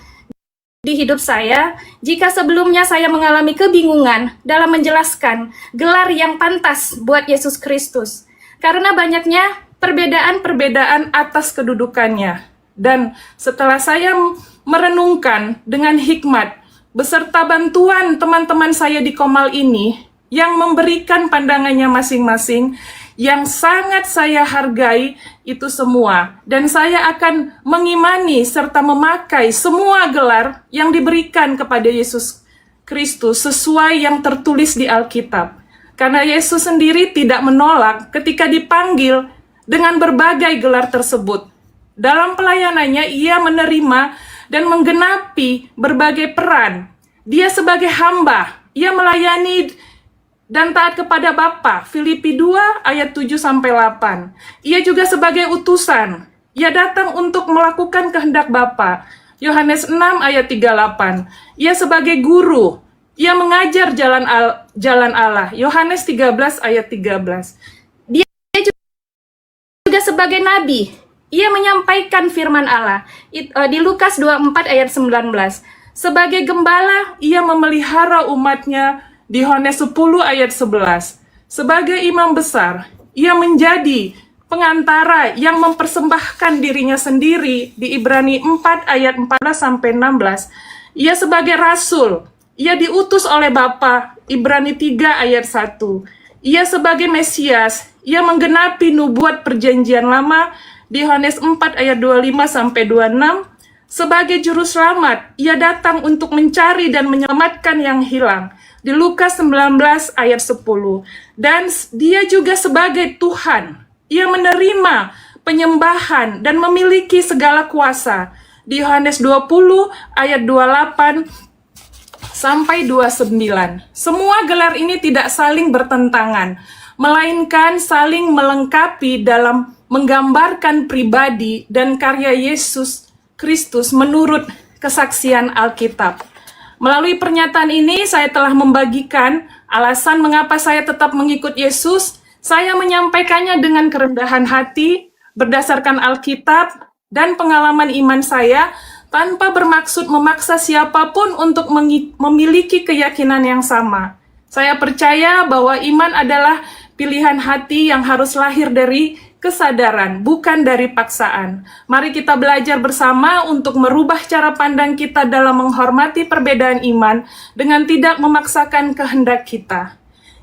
A: di hidup saya. Jika sebelumnya saya mengalami kebingungan dalam menjelaskan gelar yang pantas buat Yesus Kristus, karena banyaknya perbedaan-perbedaan atas kedudukannya. Dan setelah saya merenungkan dengan hikmat, beserta bantuan teman-teman saya di Komal ini, yang memberikan pandangannya masing-masing, yang sangat saya hargai itu semua. Dan saya akan mengimani serta memakai semua gelar yang diberikan kepada Yesus Kristus sesuai yang tertulis di Alkitab. Karena Yesus sendiri tidak menolak ketika dipanggil dengan berbagai gelar tersebut. Dalam pelayanannya, ia menerima dan menggenapi berbagai peran. Dia sebagai hamba, ia melayani dan taat kepada Bapa. Filipi 2 ayat 7-8. Ia juga sebagai utusan. Ia datang untuk melakukan kehendak Bapa. Yohanes 6 ayat 38. Ia sebagai guru. Ia mengajar jalan Allah. Yohanes 13 ayat 13. Dia juga sebagai nabi. Ia menyampaikan firman Allah. Di Lukas 24 ayat 19. Sebagai gembala, ia memelihara umatnya. Di Yohanes 10 ayat 11, sebagai imam besar, ia menjadi pengantara yang mempersembahkan dirinya sendiri di Ibrani 4 ayat 14-16. Ia sebagai rasul, ia diutus oleh Bapa, Ibrani 3 ayat 1. Ia sebagai Mesias, ia menggenapi nubuat perjanjian lama di Yohanes 4 ayat 25-26. Sebagai juru selamat, ia datang untuk mencari dan menyelamatkan yang hilang. Di Lukas 19 ayat 10. Dan dia juga sebagai Tuhan. Ia menerima penyembahan dan memiliki segala kuasa. Di Yohanes 20 ayat 28 sampai 29. Semua gelar ini tidak saling bertentangan, melainkan saling melengkapi dalam menggambarkan pribadi dan karya Yesus Kristus menurut kesaksian Alkitab. Melalui pernyataan ini, saya telah membagikan alasan mengapa saya tetap mengikut Yesus. Saya menyampaikannya dengan kerendahan hati, berdasarkan Alkitab dan pengalaman iman saya, tanpa bermaksud memaksa siapapun untuk memiliki keyakinan yang sama. Saya percaya bahwa iman adalah pilihan hati yang harus lahir dari kesadaran, bukan dari paksaan. Mari kita belajar bersama untuk merubah cara pandang kita dalam menghormati perbedaan iman dengan tidak memaksakan kehendak kita.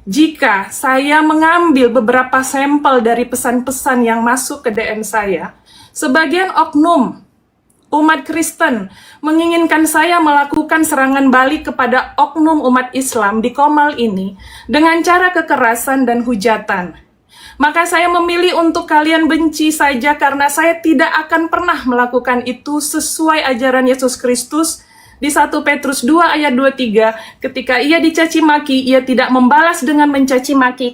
A: Jika saya mengambil beberapa sampel dari pesan-pesan yang masuk ke DM saya, sebagian oknum umat Kristen menginginkan saya melakukan serangan balik kepada oknum umat Islam di Komal ini dengan cara kekerasan dan hujatan. Maka saya memilih untuk kalian benci saja karena saya tidak akan pernah melakukan itu sesuai ajaran Yesus Kristus. Di 1 Petrus 2 ayat 23, ketika ia dicaci maki, ia tidak membalas dengan mencaci maki.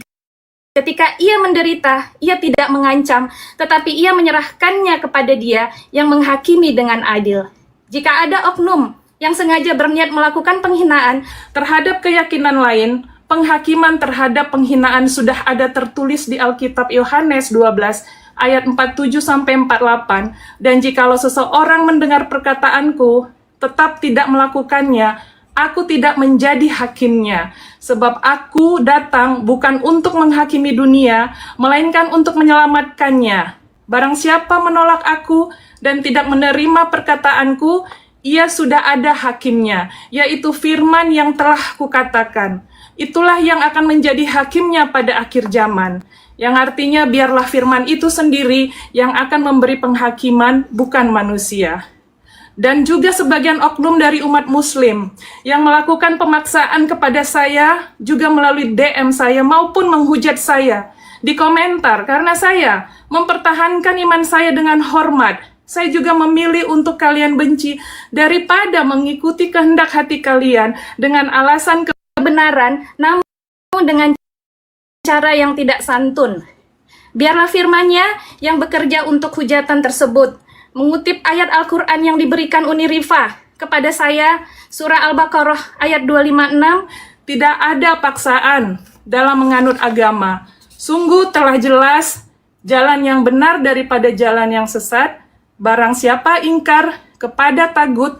A: Ketika ia menderita, ia tidak mengancam, tetapi ia menyerahkannya kepada Dia yang menghakimi dengan adil. Jika ada oknum yang sengaja berniat melakukan penghinaan terhadap keyakinan lain, penghakiman terhadap penghinaan sudah ada tertulis di Alkitab Yohanes 12 ayat 47-48. Dan jikalau seseorang mendengar perkataanku tetap tidak melakukannya, aku tidak menjadi hakimnya, sebab aku datang bukan untuk menghakimi dunia, melainkan untuk menyelamatkannya. Barang siapa menolak aku dan tidak menerima perkataanku, ia sudah ada hakimnya, yaitu firman yang telah kukatakan. Itulah yang akan menjadi hakimnya pada akhir zaman. Yang artinya biarlah firman itu sendiri yang akan memberi penghakiman, bukan manusia. Dan juga sebagian oknum dari umat muslim yang melakukan pemaksaan kepada saya, juga melalui DM saya maupun menghujat saya di komentar karena saya mempertahankan iman saya dengan hormat Saya juga memilih untuk kalian benci daripada mengikuti kehendak hati kalian dengan alasan
J: kebenaran, namun dengan cara yang tidak santun. Biarlah firman-Nya yang bekerja untuk hujatan tersebut. Mengutip ayat Al-Quran yang diberikan Uni Rifa kepada saya, surah Al-Baqarah ayat 256, tidak ada paksaan dalam menganut agama. Sungguh telah jelas jalan yang benar daripada jalan yang sesat. Barang siapa ingkar kepada tagut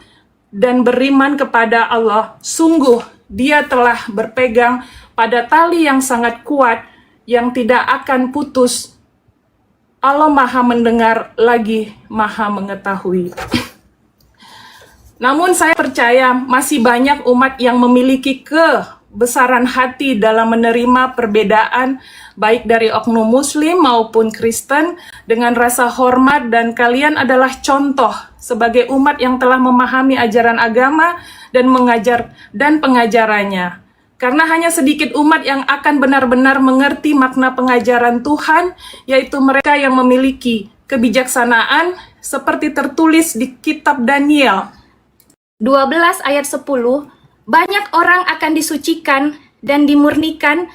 J: dan beriman kepada Allah, sungguh dia telah berpegang pada tali yang sangat kuat yang tidak akan putus. Allah Maha mendengar lagi Maha mengetahui. Namun saya percaya masih banyak umat yang memiliki kebesaran hati dalam menerima perbedaan baik dari oknum muslim maupun Kristen dengan rasa hormat, dan kalian adalah contoh sebagai umat yang telah memahami ajaran agama dan mengajar dan pengajarannya. Karena hanya sedikit umat yang akan benar-benar mengerti makna pengajaran Tuhan, yaitu mereka yang memiliki kebijaksanaan seperti tertulis di kitab Daniel 12 ayat 10, banyak orang akan disucikan dan dimurnikan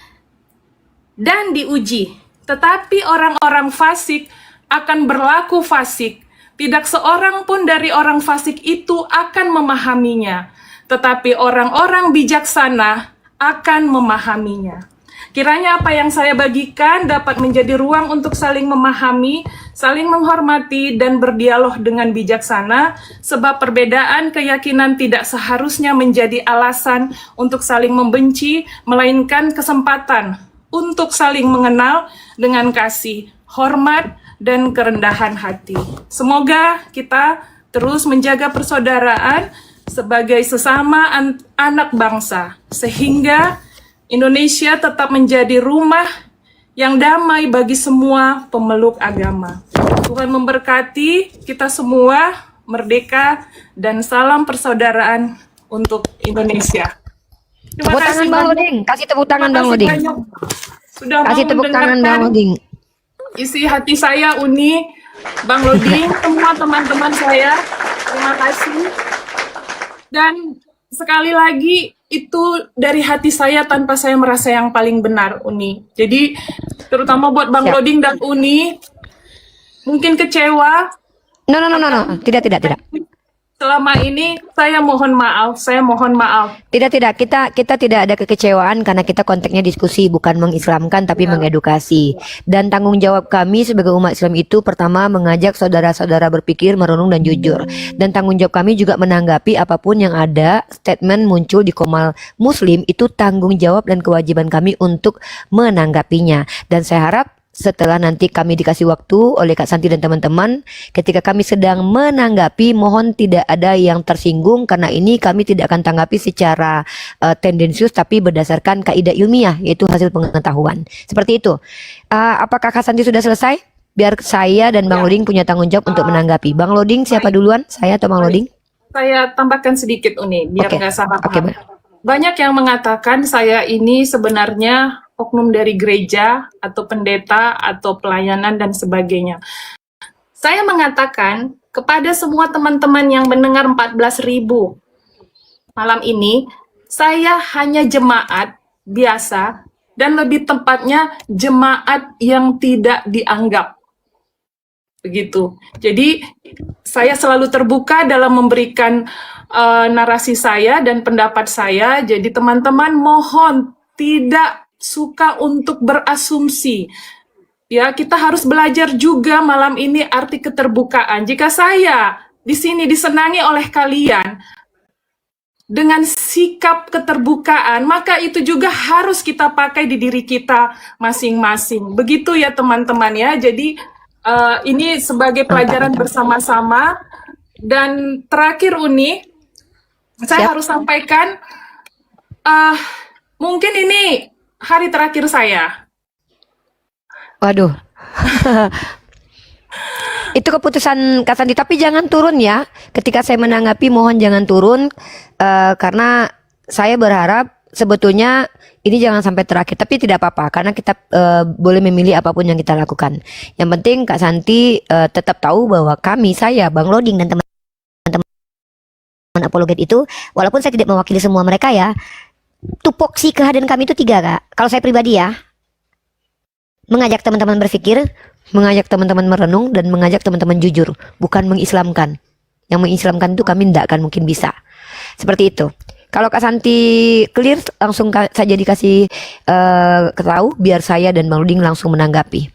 J: dan diuji, tetapi orang-orang fasik akan berlaku fasik. Tidak seorang pun dari orang fasik itu akan memahaminya, tetapi orang-orang bijaksana akan memahaminya. Kiranya apa yang saya bagikan dapat menjadi ruang untuk saling memahami, saling menghormati, dan berdialog dengan bijaksana, sebab perbedaan keyakinan tidak seharusnya menjadi alasan untuk saling membenci, melainkan kesempatan untuk saling mengenal dengan kasih, hormat, dan kerendahan hati. Semoga kita terus menjaga persaudaraan sebagai sesama anak bangsa, sehingga Indonesia tetap menjadi rumah yang damai bagi semua pemeluk agama. Tuhan memberkati kita semua, merdeka, dan salam persaudaraan untuk Indonesia.
D: Tepuk tangan Bang Loding, kasih tepuk tangan Bang Loding.
A: Sudah
D: Kasih
A: mau
D: tepuk tangan Bang Loding.
A: isi hati saya, Uni, Bang Loding, semua teman-teman saya, terima kasih. Dan sekali lagi, itu dari hati saya tanpa saya merasa yang paling benar, Uni. Jadi, terutama buat Bang Loding dan Uni, mungkin kecewa.
D: No. Tidak.
A: Selama ini saya mohon maaf.
D: Tidak, kita tidak ada kekecewaan karena kita konteksnya diskusi, bukan mengislamkan tapi mengedukasi. Dan tanggung jawab kami sebagai umat Islam itu pertama mengajak saudara-saudara berpikir, merenung, dan jujur. Dan tanggung jawab kami juga menanggapi apapun yang ada statement muncul di Komal Muslim, itu tanggung jawab dan kewajiban kami untuk menanggapinya. Dan saya harap setelah nanti kami dikasih waktu oleh Kak Santi dan teman-teman, ketika kami sedang menanggapi, mohon tidak ada yang tersinggung, karena ini kami tidak akan tanggapi secara tendensius tapi berdasarkan kaidah ilmiah, yaitu hasil pengetahuan. Seperti itu. Apakah Kak Santi sudah selesai? Biar saya dan Bang Loding punya tanggung jawab untuk menanggapi. Bang Loding siapa duluan? Saya atau Bang Loding?
A: Saya tambahkan sedikit, Uni, biar nggak salah paham.
D: Oke.
A: Banyak yang mengatakan saya ini sebenarnya oknum dari gereja atau pendeta atau pelayanan dan sebagainya. Saya mengatakan kepada semua teman-teman yang mendengar 14.000 malam ini, saya hanya jemaat biasa, dan lebih tepatnya jemaat yang tidak dianggap. Begitu. Jadi saya selalu terbuka dalam memberikan narasi saya dan pendapat saya. Jadi teman-teman mohon tidak suka untuk berasumsi. Ya, kita harus belajar juga malam ini arti keterbukaan. Jika saya di sini disenangi oleh kalian dengan sikap keterbukaan, maka itu juga harus kita pakai di diri kita masing-masing. Begitu ya teman-teman ya. Jadi ini sebagai pelajaran bersama-sama. Dan terakhir, Uni, saya harus sampaikan, mungkin ini hari terakhir saya.
D: Waduh. Itu keputusan Kak Santi, tapi jangan turun ya. Ketika saya menanggapi, mohon jangan turun, karena saya berharap sebetulnya ini jangan sampai terakhir, tapi tidak apa-apa karena kita boleh memilih apapun yang kita lakukan. Yang penting Kak Santi tetap tahu bahwa saya, Bang Loding dan teman-teman apologet itu, walaupun saya tidak mewakili semua mereka ya, tupoksi kehadiran kami itu 3 Kak. Kalau saya pribadi ya, mengajak teman-teman berpikir, mengajak teman-teman merenung, dan mengajak teman-teman jujur, bukan mengislamkan. Yang mengislamkan itu kami tidak akan mungkin bisa. Seperti itu. Kalau Kak Santi clear, langsung saja dikasih tahu biar saya dan Bang Loding langsung menanggapi.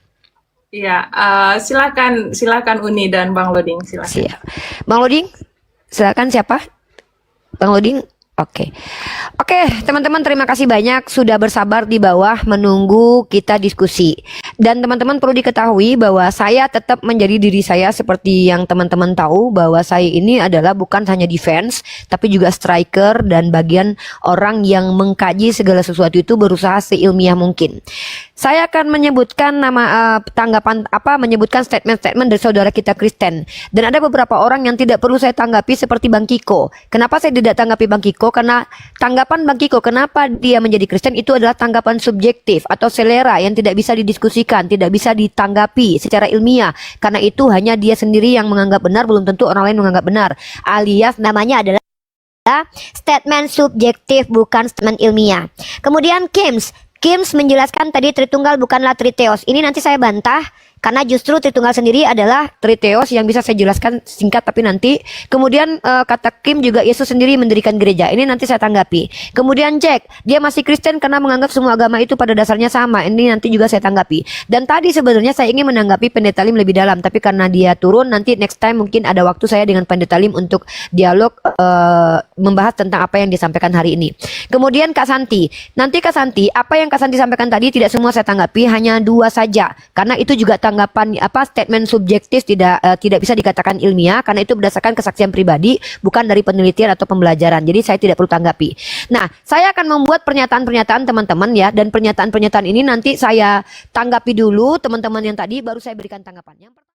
A: Iya, silakan Uni dan Bang Loding, silakan.
D: Siap. Bang Loding, silakan siapa? Bang Loding. Oke, teman-teman, terima kasih banyak sudah bersabar di bawah menunggu kita diskusi. Dan teman-teman perlu diketahui bahwa saya tetap menjadi diri saya seperti yang teman-teman tahu, bahwa saya ini adalah bukan hanya defense, tapi juga striker dan bagian orang yang mengkaji segala sesuatu itu berusaha seilmiah mungkin. Saya akan menyebutkan menyebutkan statement-statement dari saudara kita Kristen. Dan ada beberapa orang yang tidak perlu saya tanggapi seperti Bang Kiko. Kenapa saya tidak tanggapi Bang Kiko? Karena tanggapan Bang Kiko kenapa dia menjadi Kristen itu adalah tanggapan subjektif atau selera yang tidak bisa didiskusikan, tidak bisa ditanggapi secara ilmiah. Karena itu hanya dia sendiri yang menganggap benar, belum tentu orang lain menganggap benar. Alias namanya adalah statement subjektif, bukan statement ilmiah. Kemudian Kims menjelaskan tadi Tritunggal bukanlah Triteos. Ini nanti saya bantah karena justru Tritunggal sendiri adalah Triteos yang bisa saya jelaskan singkat tapi nanti. Kemudian kata Kim juga Yesus sendiri mendirikan gereja. Ini nanti saya tanggapi. Kemudian Jack, dia masih Kristen karena menganggap semua agama itu pada dasarnya sama. Ini nanti juga saya tanggapi. Dan tadi sebenarnya saya ingin menanggapi Pendeta Lim lebih dalam, tapi karena dia turun, nanti next time mungkin ada waktu saya dengan Pendeta Lim untuk dialog membahas tentang apa yang disampaikan hari ini. Kemudian Kak Santi, nanti Kak Santi, apa yang Kak Santi sampaikan tadi tidak semua saya tanggapi, hanya 2 saja. Karena itu juga tanggapan statement subjektif, tidak bisa dikatakan ilmiah karena itu berdasarkan kesaksian pribadi, bukan dari penelitian atau pembelajaran. Jadi saya tidak perlu tanggapi. Nah, saya akan membuat pernyataan-pernyataan teman-teman ya, dan pernyataan-pernyataan ini nanti saya tanggapi dulu teman-teman yang tadi, baru saya berikan tanggapan. Yang pertama,